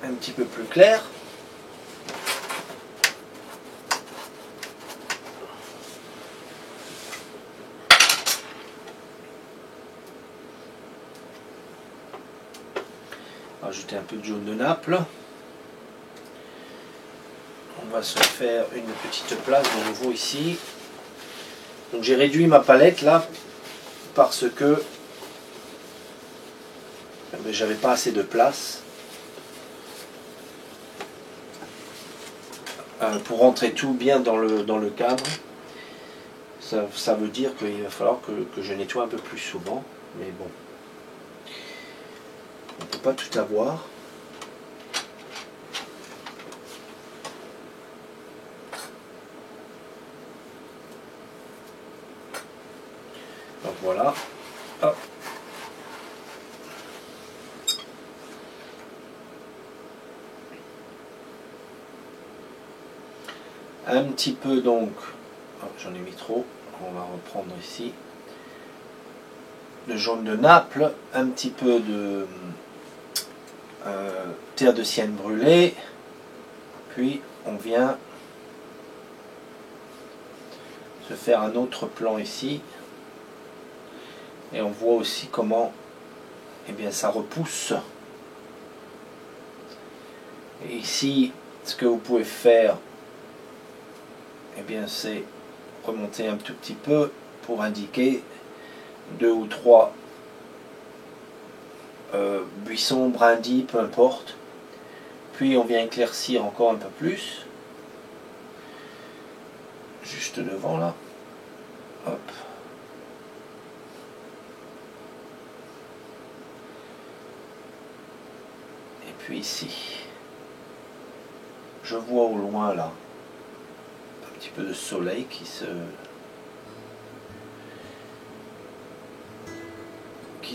un petit peu plus clair. Ajouter un peu de jaune de Naples. On va se faire une petite place de nouveau ici. Donc j'ai réduit ma palette là parce que j'avais pas assez de place pour rentrer tout bien dans le cadre. Ça veut dire qu'il va falloir que je nettoie un peu plus souvent, mais bon, on ne peut pas tout avoir. Donc voilà. Hop. Un petit peu donc, oh, j'en ai mis trop, on va reprendre ici. Le jaune de Naples, un petit peu de terre de sienne brûlée, puis on vient se faire un autre plan ici, et on voit aussi comment eh bien, ça repousse. Et ici, ce que vous pouvez faire, eh bien, c'est remonter un tout petit peu pour indiquer 2 ou 3 buissons, brindilles, peu importe. Puis on vient éclaircir encore un peu plus. Juste devant là. Hop. Et puis ici. Je vois au loin là un petit peu de soleil qui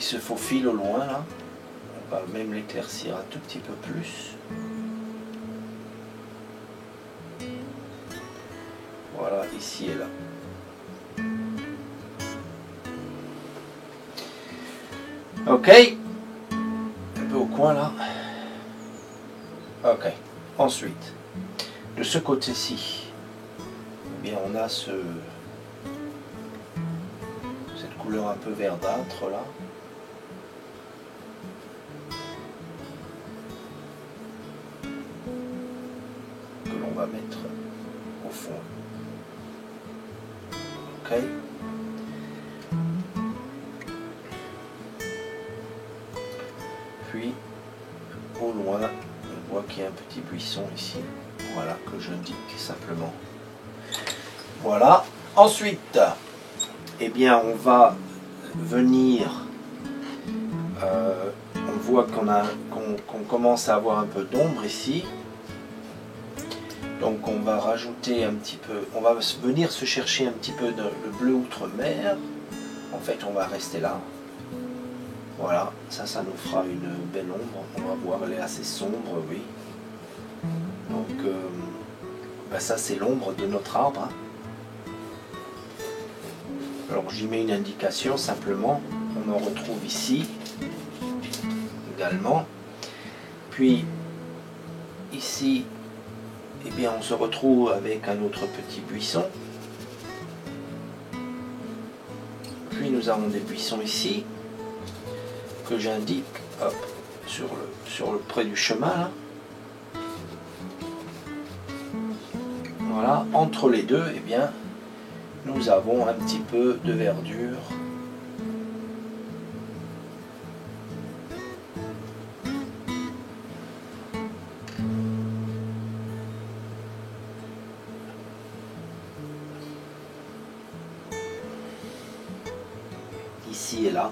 se faufile au loin là. On va même l'éclaircir un tout petit peu plus. Voilà, ici et là. Ok. Un peu au coin là. Ok. Ensuite, de ce côté-ci, eh bien on a cette couleur un peu verdâtre là. Que l'on va mettre au fond. Ok. Puis, au loin, on voit qu'il y a un petit buisson ici. Voilà, que j'indique simplement. Voilà. Ensuite, eh bien, on va venir... on voit qu'on commence à avoir un peu d'ombre ici. Donc on va rajouter un petit peu, on va venir se chercher un petit peu le bleu outre-mer. En fait on va rester là. Voilà, ça nous fera une belle ombre. On va voir, elle est assez sombre, oui. Donc ça c'est l'ombre de notre arbre. Alors j'y mets une indication simplement. On en retrouve ici également. Puis ici, eh bien, on se retrouve avec un autre petit buisson. Puis nous avons des buissons ici que j'indique sur le près du chemin là. Voilà, entre les deux, eh bien, nous avons un petit peu de verdure. ici et là.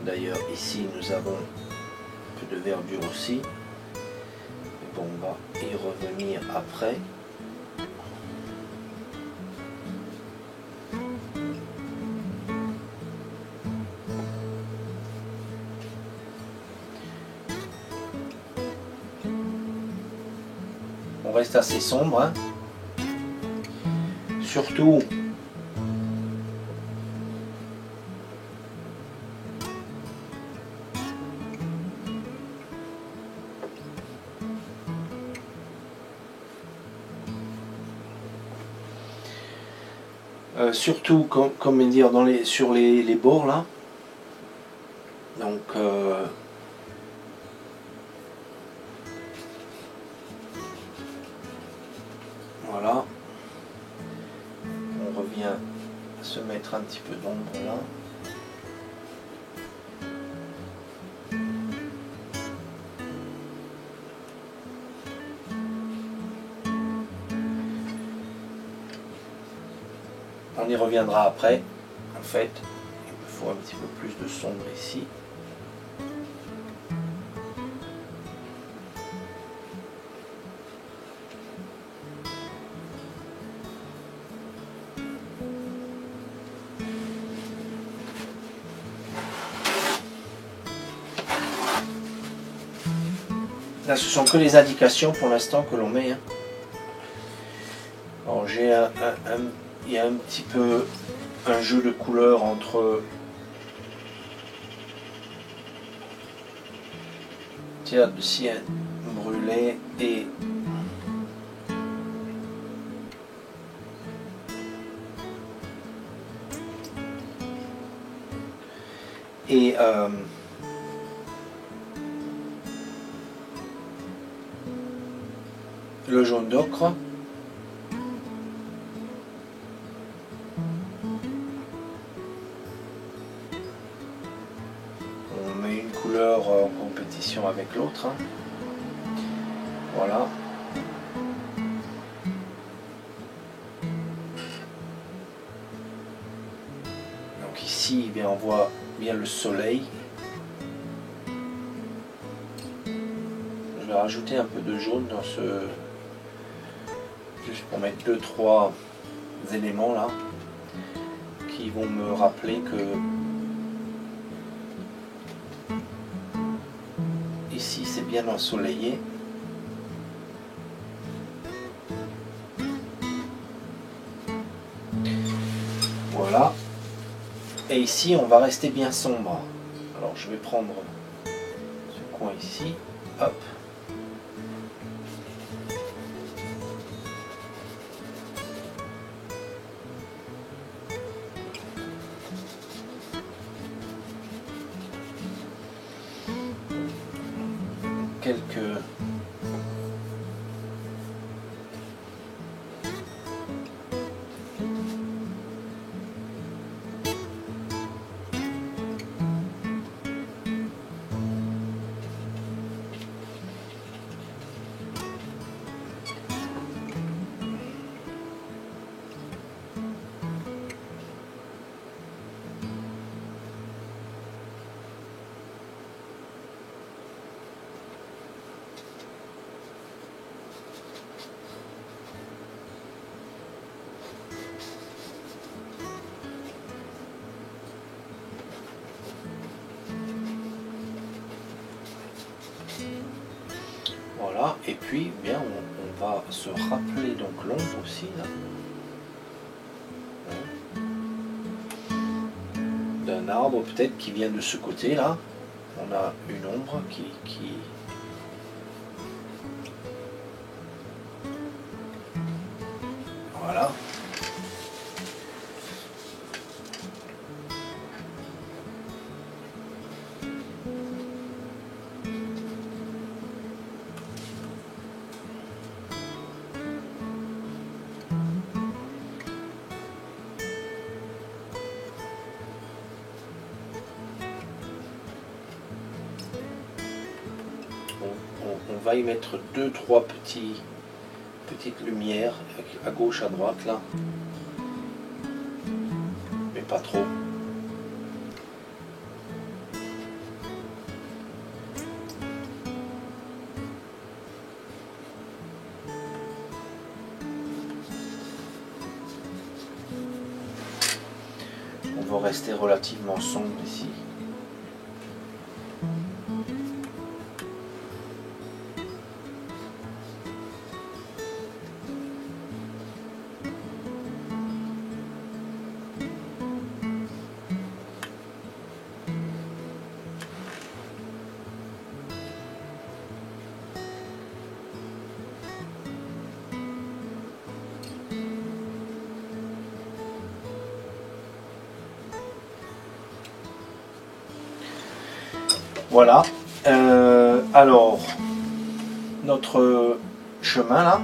D'ailleurs ici nous avons un peu de verdure aussi. Mais bon, on va y revenir après. On reste assez sombre, hein. Surtout surtout comme dire sur les bords là. Donc voilà, on revient à se mettre un petit peu d'ombre là. On y reviendra après. En fait, il me faut un petit peu plus de sombre ici. Là, ce sont que les indications pour l'instant que l'on met. Hein. Alors, il y a un petit peu un jeu de couleurs entre tiers de ciel brûlé et le jaune d'ocre. On met une couleur en compétition avec l'autre. Hein. Voilà. Donc ici, eh bien, on voit bien le soleil. Je vais rajouter un peu de jaune dans ce... juste pour mettre 2-3 éléments là qui vont me rappeler que ici c'est bien ensoleillé. Voilà. Et ici on va rester bien sombre. Alors je vais prendre ce coin ici. Hop. Quelques voilà, et puis bien on va se rappeler donc l'ombre aussi là. D'un arbre peut-être qui vient de ce côté là. On a une ombre qui... Voilà. On va y mettre 2-3 petites lumières à gauche, à droite là, mais pas trop. va rester relativement sombre ici. Voilà. Alors, notre chemin là.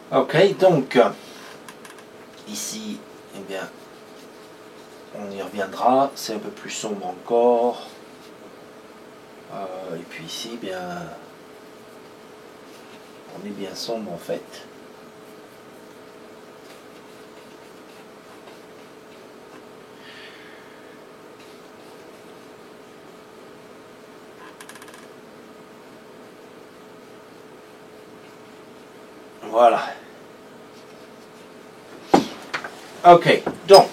Ok, donc ici, eh bien, on y reviendra, c'est un peu plus sombre encore. Et puis ici, eh bien, on est bien sombre en fait. Voilà. Ok, donc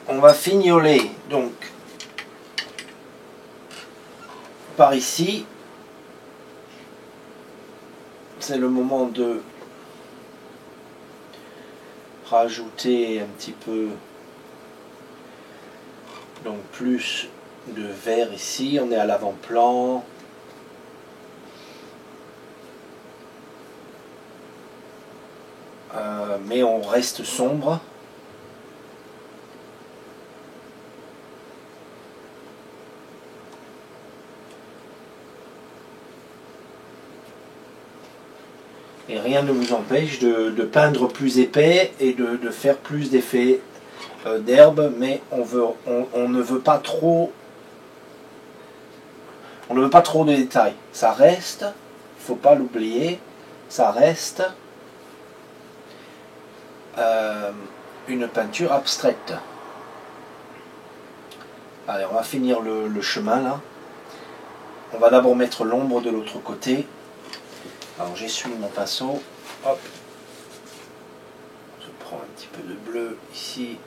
on va fignoler donc par ici. C'est le moment de rajouter un petit peu, donc plus de vert ici. On est à l'avant-plan. Mais on reste sombre. Et rien ne vous empêche de peindre plus épais et de faire plus d'effets d'herbe, mais on ne veut pas trop, on ne veut pas trop de détails. Ça reste, il ne faut pas l'oublier, ça reste une peinture abstraite. Allez, on va finir le chemin là. On va d'abord mettre l'ombre de l'autre côté. Alors j'essuie mon pinceau. Hop. Je prends un petit peu de bleu ici.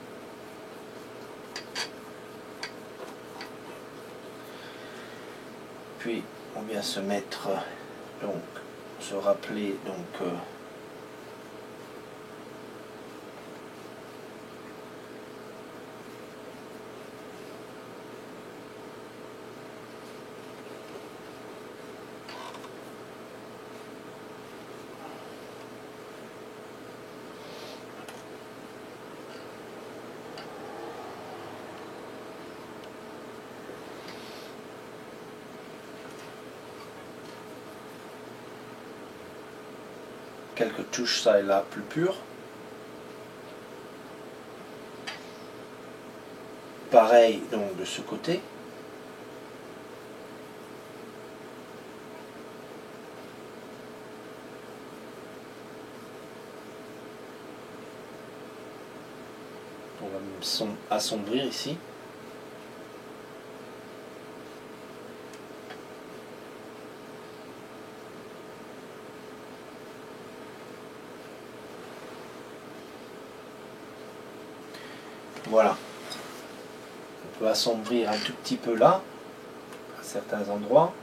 Puis on vient se mettre, donc se rappeler donc quelques touches ça et là plus pures. Pareil donc de ce côté. On va même assombrir ici. Voilà. On peut assombrir un tout petit peu là, à certains endroits.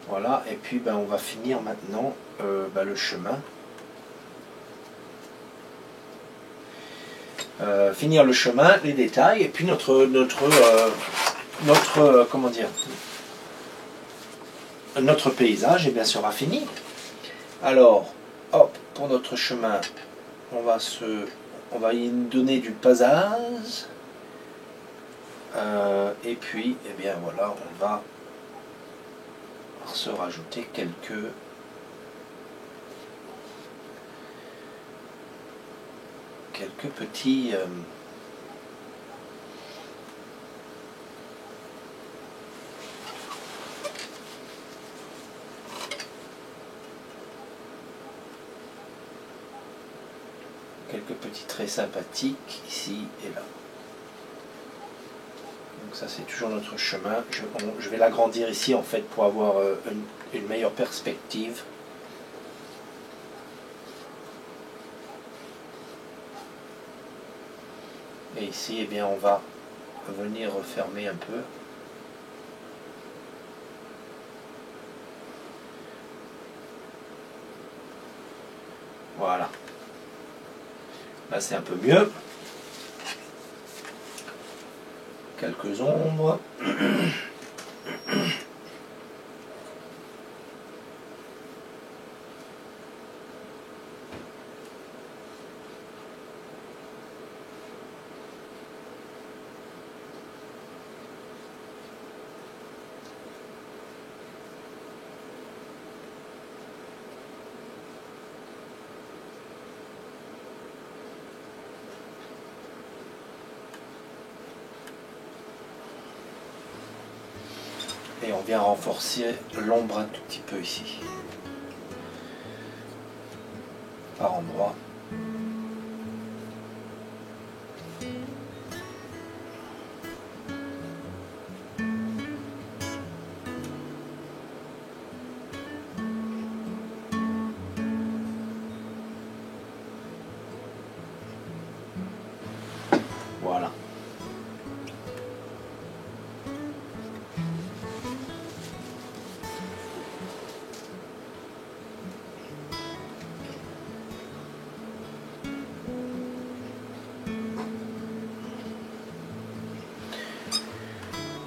Voilà, et puis on va finir maintenant le chemin. Finir le chemin, les détails, et puis notre comment dire, notre paysage sera fini. Alors, hop, pour notre chemin, on va y donner du passage. Et puis, voilà, on va se rajouter quelques petits traits sympathiques ici et là. Donc ça c'est toujours notre chemin. Je vais l'agrandir ici en fait pour avoir une meilleure perspective. Et ici, on va venir refermer un peu. Voilà. Là, c'est un peu mieux. Quelques ombres. Et on vient renforcer l'ombre un tout petit peu ici, par endroit. Voilà.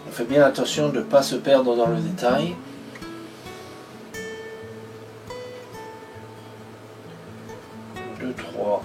On fait bien attention de ne pas se perdre dans le détail. Deux, trois.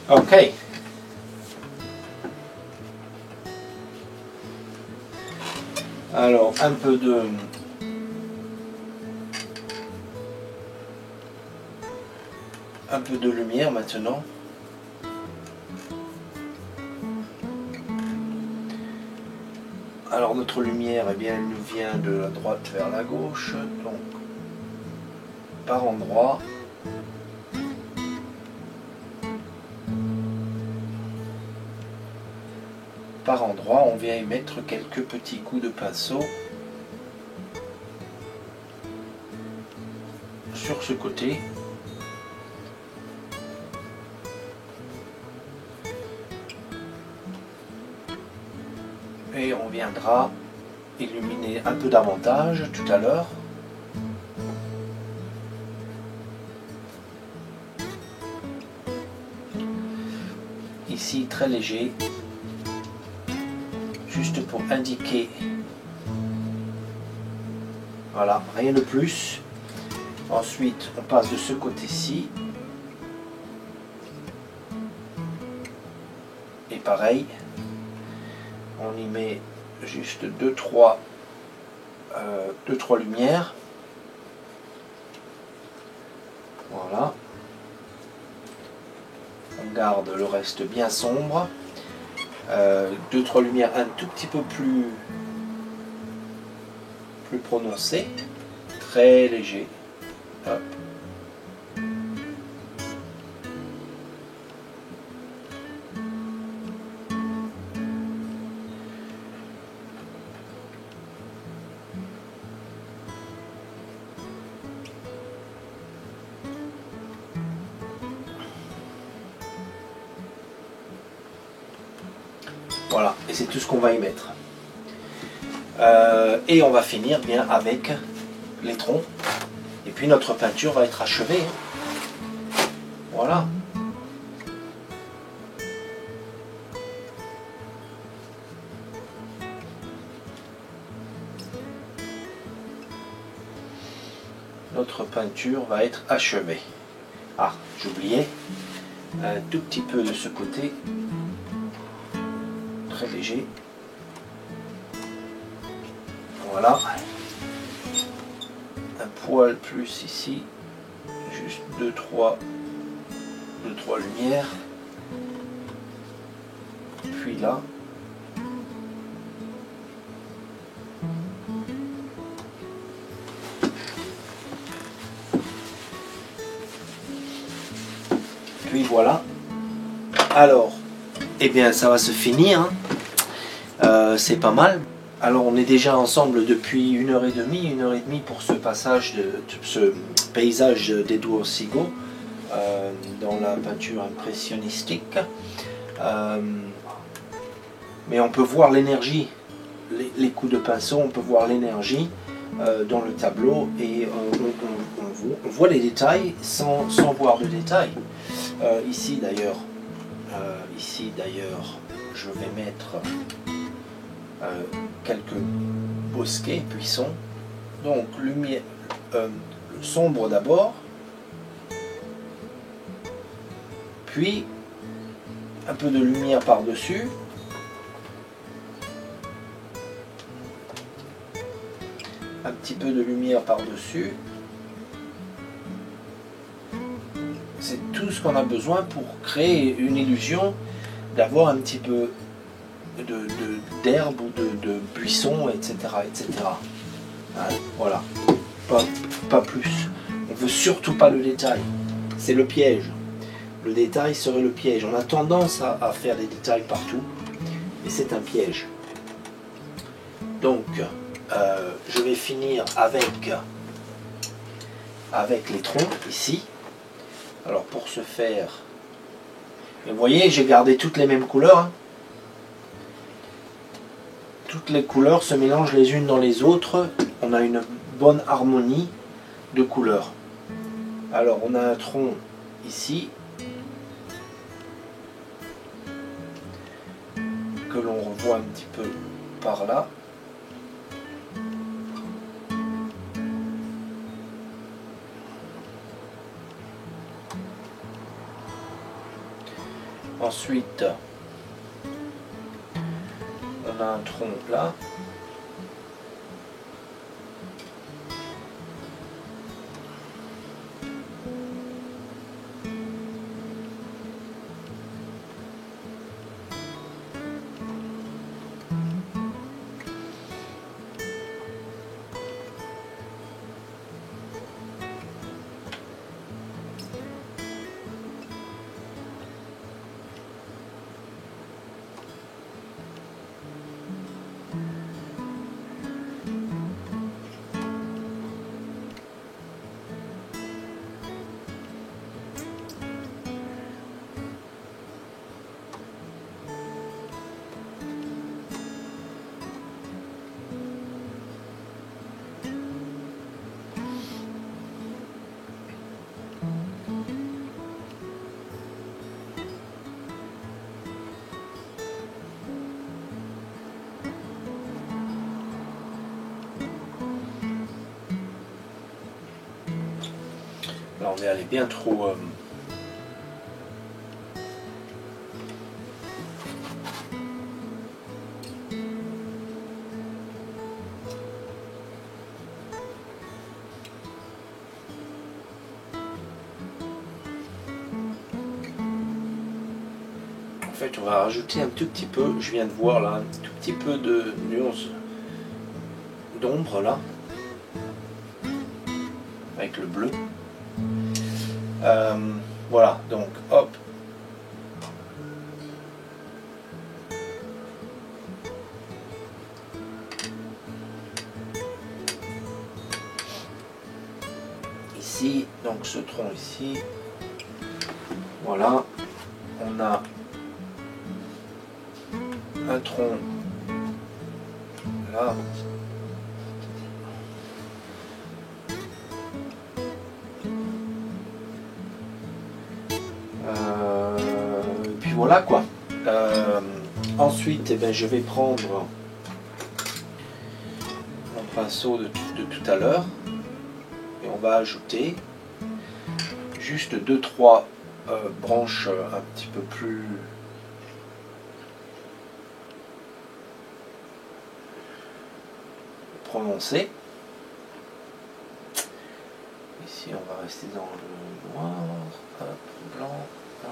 Ok. Alors, un peu de lumière maintenant. Alors notre lumière, elle nous vient de la droite vers la gauche, donc par endroit. Par endroit, on vient y mettre quelques petits coups de pinceau sur ce côté. Et on viendra illuminer un peu davantage tout à l'heure. Ici, très léger, juste pour indiquer. Voilà, rien de plus. Ensuite, on passe de ce côté-ci pareil. On y met juste 2-3 lumières. Voilà. On garde le reste bien sombre. 2-3 lumières un tout petit peu plus prononcées. Très léger. Hop. Voilà, et c'est tout ce qu'on va y mettre. Et on va finir bien avec les troncs. Et puis notre peinture va être achevée. Voilà. Notre peinture va être achevée. Ah, j'oubliais un tout petit peu de ce côté. Très léger. Voilà. Un poil plus ici. Juste 2-3 lumières. Puis là. Puis voilà. Alors, eh bien ça va se finir. Hein. C'est pas mal. Alors on est déjà ensemble depuis 1h30, 1h30 pour ce passage, ce paysage d'Edward Seago dans la peinture impressionnistique. Mais on peut voir l'énergie, les coups de pinceau, on peut voir l'énergie dans le tableau et on voit les détails sans voir de détails. Ici d'ailleurs, je vais mettre quelques bosquets, buissons. Donc lumière sombre d'abord, puis un peu de lumière par-dessus, un petit peu de lumière par-dessus. C'est tout ce qu'on a besoin pour créer une illusion d'avoir un petit peu d'herbe ou de buissons, etc. etc. Voilà, pas plus. On ne veut surtout pas le détail. C'est le piège. Le détail serait le piège. On a tendance à faire des détails partout, et c'est un piège. Donc, je vais finir avec les troncs ici. Alors pour ce faire, vous voyez, j'ai gardé toutes les mêmes couleurs. Hein. Toutes les couleurs se mélangent les unes dans les autres. On a une bonne harmonie de couleurs. Alors on a un tronc ici que l'on revoit un petit peu par là. Ensuite, on a un tronc là. Là, on est allé bien trop fait, on va rajouter un tout petit peu, je viens de voir là, un tout petit peu de nuance d'ombre là, avec le bleu. Voilà, donc hop. Ici, donc ce tronc ici, voilà, on a un tronc là. Puis voilà quoi. Ensuite, eh ben, je vais prendre mon pinceau de tout à l'heure et on va ajouter juste 2-3 branches un petit peu plus prononcées. Ici, on va rester dans le noir, hop, blanc, là,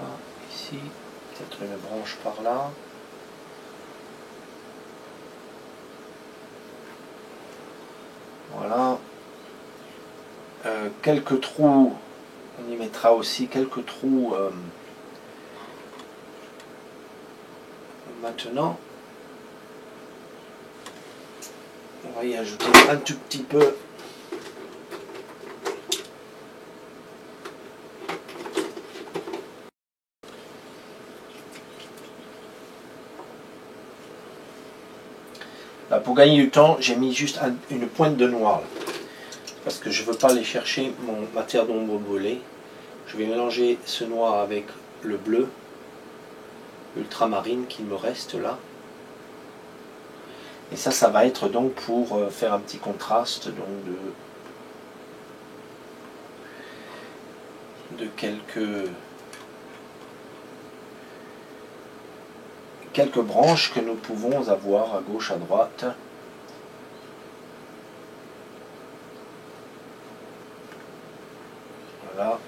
ici, peut-être une branche par là. Voilà. Quelques trous, on y mettra aussi quelques trous maintenant. On va y ajouter un tout petit peu. Là, pour gagner du temps, j'ai mis juste une pointe de noir. Là, parce que je ne veux pas aller chercher mon matière d'ombre brûlée. Je vais mélanger ce noir avec le bleu ultramarine qui me reste là. Et ça va être donc pour faire un petit contraste donc de quelques branches que nous pouvons avoir à gauche, à droite. Voilà.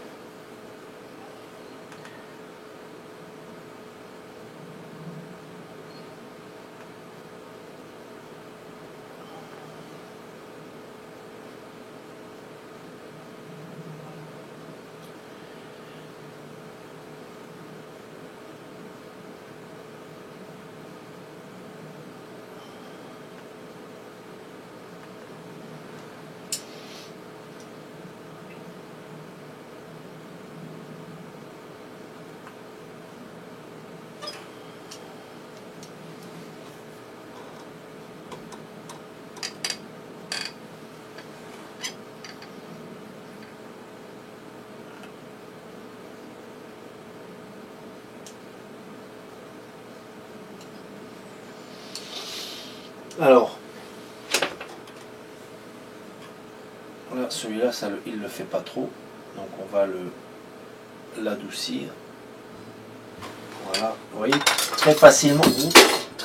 Alors, là, celui-là, il ne le fait pas trop, donc on va l'adoucir. Voilà, vous voyez, très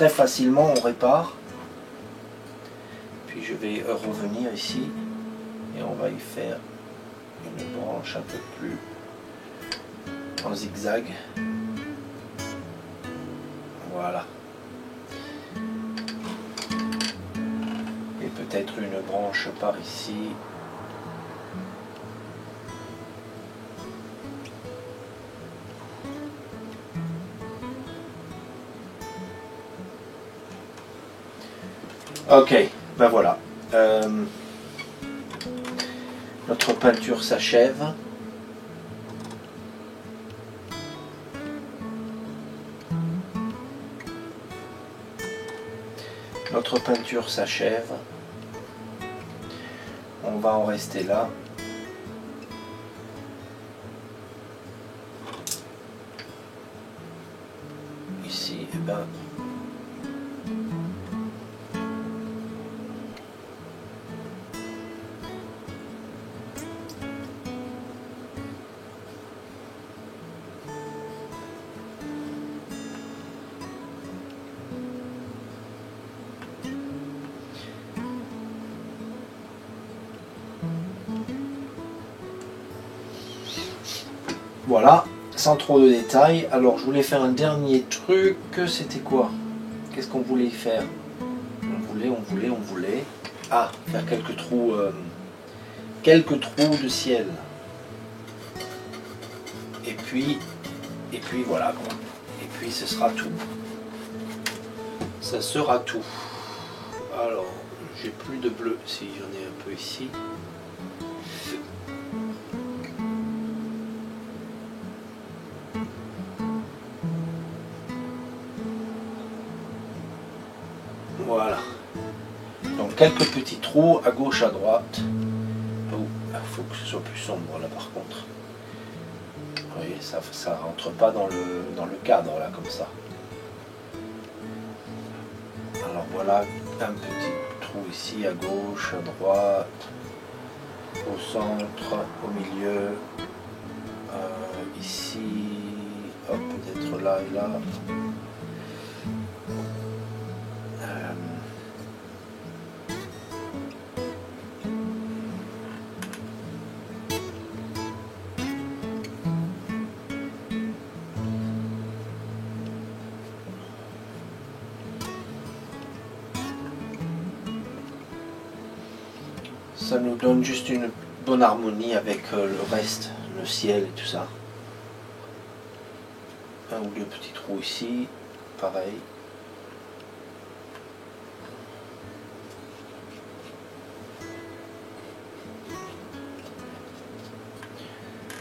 facilement on répare. Puis je vais revenir ici et on va y faire une branche un peu plus en zigzag. Voilà. Et peut-être une branche par ici. Ok, ben voilà. Notre peinture s'achève. Notre peinture s'achève. On va en rester là. Ici, eh ben, voilà, sans trop de détails. Alors je voulais faire un dernier truc, c'était quoi? Qu'est-ce qu'on voulait faire? On voulait... Ah, faire quelques trous de ciel. Et puis voilà quoi. Et puis ce sera tout. Ça sera tout. Alors, j'ai plus de bleu, si j'en ai un peu ici. Voilà. Donc quelques petits trous à gauche, à droite. Oh, il faut que ce soit plus sombre là par contre. Vous voyez, ça rentre pas dans le cadre là comme ça. Alors voilà un petit trou ici à gauche, à droite, au centre, au milieu, ici, hop, peut-être là et là. Ça nous donne juste une bonne harmonie avec le reste, le ciel et tout ça. Un ou deux petits trous ici, pareil.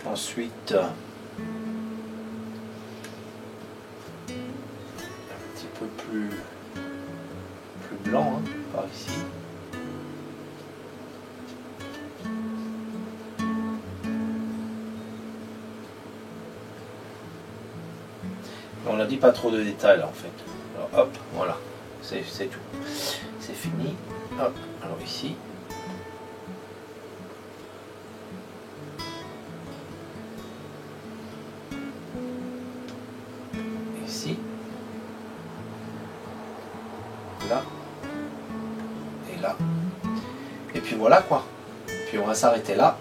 Ensuite, un petit peu plus blanc, hein, par ici. On n'a dit pas trop de détails là en fait. Alors hop, voilà, c'est tout. C'est fini. Hop, alors ici. Ici. Là. Et là. Et puis voilà quoi. Puis on va s'arrêter là.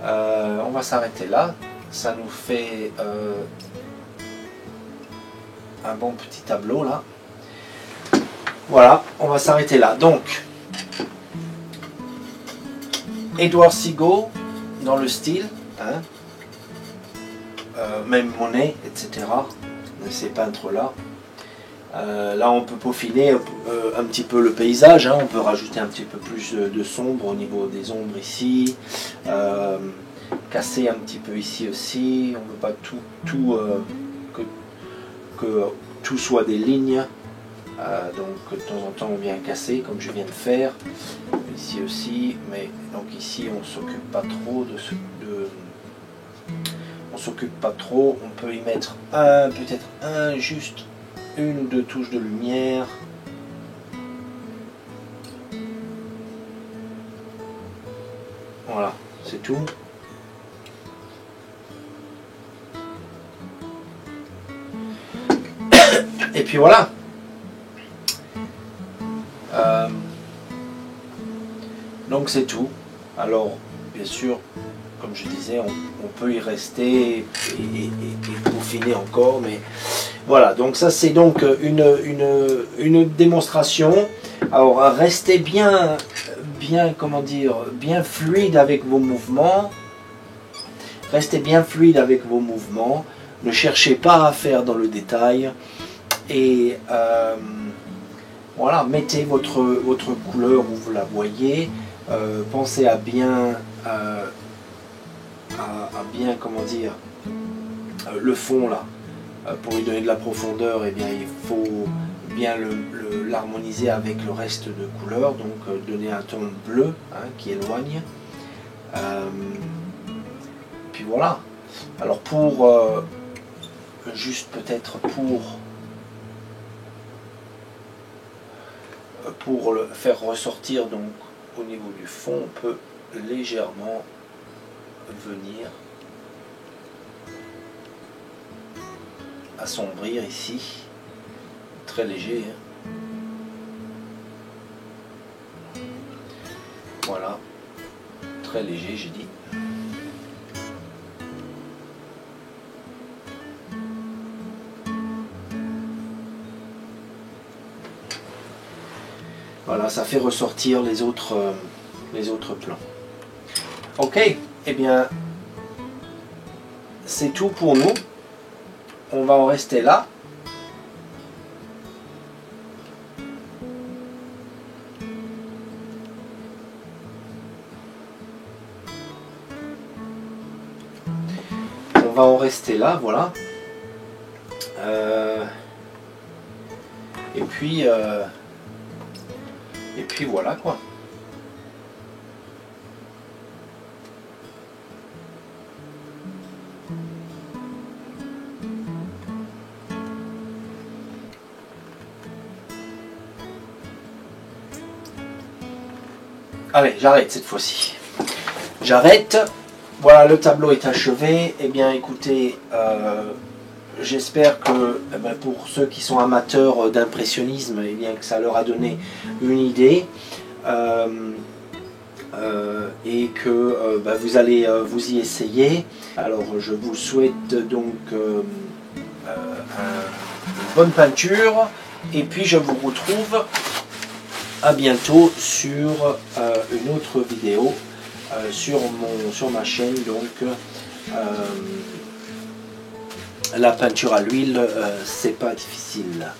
On va s'arrêter là. Ça nous fait un bon petit tableau là. Voilà, on va s'arrêter là. Donc, Edward Seago dans le style, hein, même Monet, etc. Ces peintres là. Là on peut peaufiner un petit peu le paysage, hein. On peut rajouter un petit peu plus de sombre au niveau des ombres ici, casser un petit peu ici aussi. On ne veut pas que tout soit des lignes, donc de temps en temps on vient casser comme je viens de faire ici aussi, mais donc ici on s'occupe pas trop on s'occupe pas trop. On peut y mettre peut-être juste une ou deux touches de lumière. Voilà, c'est tout. Et puis voilà. Donc c'est tout. Alors, bien sûr, comme je disais, on peut y rester et peaufiner encore, mais voilà. Donc ça, c'est donc une démonstration. Alors, restez bien, comment dire, bien fluide avec vos mouvements. Restez bien fluide avec vos mouvements. Ne cherchez pas à faire dans le détail. Et voilà, mettez votre couleur où vous la voyez. Pensez à bien, comment dire, le fond là. Pour lui donner de la profondeur, eh bien, il faut bien l'harmoniser avec le reste de couleurs. Donc donner un ton bleu, hein, qui éloigne. Puis voilà. Alors juste peut-être pour le faire ressortir, donc au niveau du fond, on peut légèrement venir assombrir ici, très léger, hein. Voilà, très léger j'ai dit. Voilà, ça fait ressortir les autres plans. Ok, eh bien, c'est tout pour nous. On va en rester là. On va en rester là, voilà. Et puis voilà quoi. Allez, j'arrête cette fois-ci. J'arrête. Voilà, le tableau est achevé. Eh bien, écoutez, j'espère que pour ceux qui sont amateurs d'impressionnisme, eh bien, que ça leur a donné une idée. Et que vous allez vous y essayer. Alors, je vous souhaite donc une bonne peinture. Et puis, je vous retrouve à bientôt sur une autre vidéo sur ma chaîne, donc la peinture à l'huile, c'est pas difficile.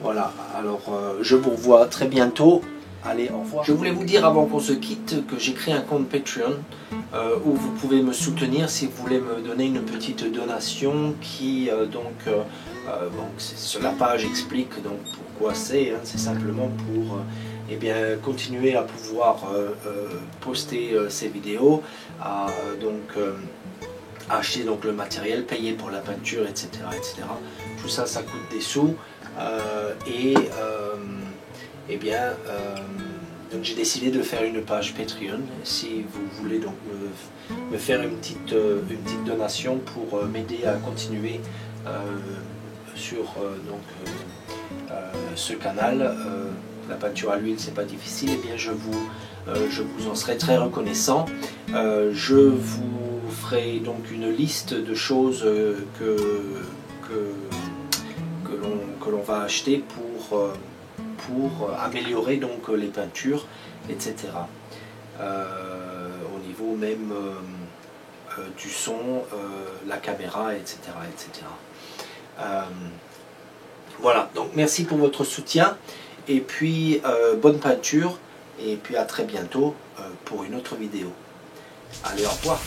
Voilà, alors je vous revois très bientôt. Allez, au revoir. Je voulais vous dire avant qu'on se quitte que j'ai créé un compte Patreon où vous pouvez me soutenir si vous voulez me donner une petite donation qui sur la page explique donc pourquoi c'est. C'est simplement pour eh bien, continuer à pouvoir poster ces vidéos, à acheter donc le matériel, payer pour la peinture, etc. etc. Tout ça, ça coûte des sous. Donc j'ai décidé de faire une page Patreon. Si vous voulez donc me faire une petite donation pour m'aider à continuer sur ce canal, la peinture à l'huile, c'est pas difficile, et bien je vous en serai très reconnaissant. Je vous ferai donc une liste de choses que l'on va acheter pour améliorer donc les peintures, etc. Au niveau même du son, la caméra, etc. etc. Voilà, donc merci pour votre soutien, et puis bonne peinture, et puis à très bientôt pour une autre vidéo. Allez, au revoir.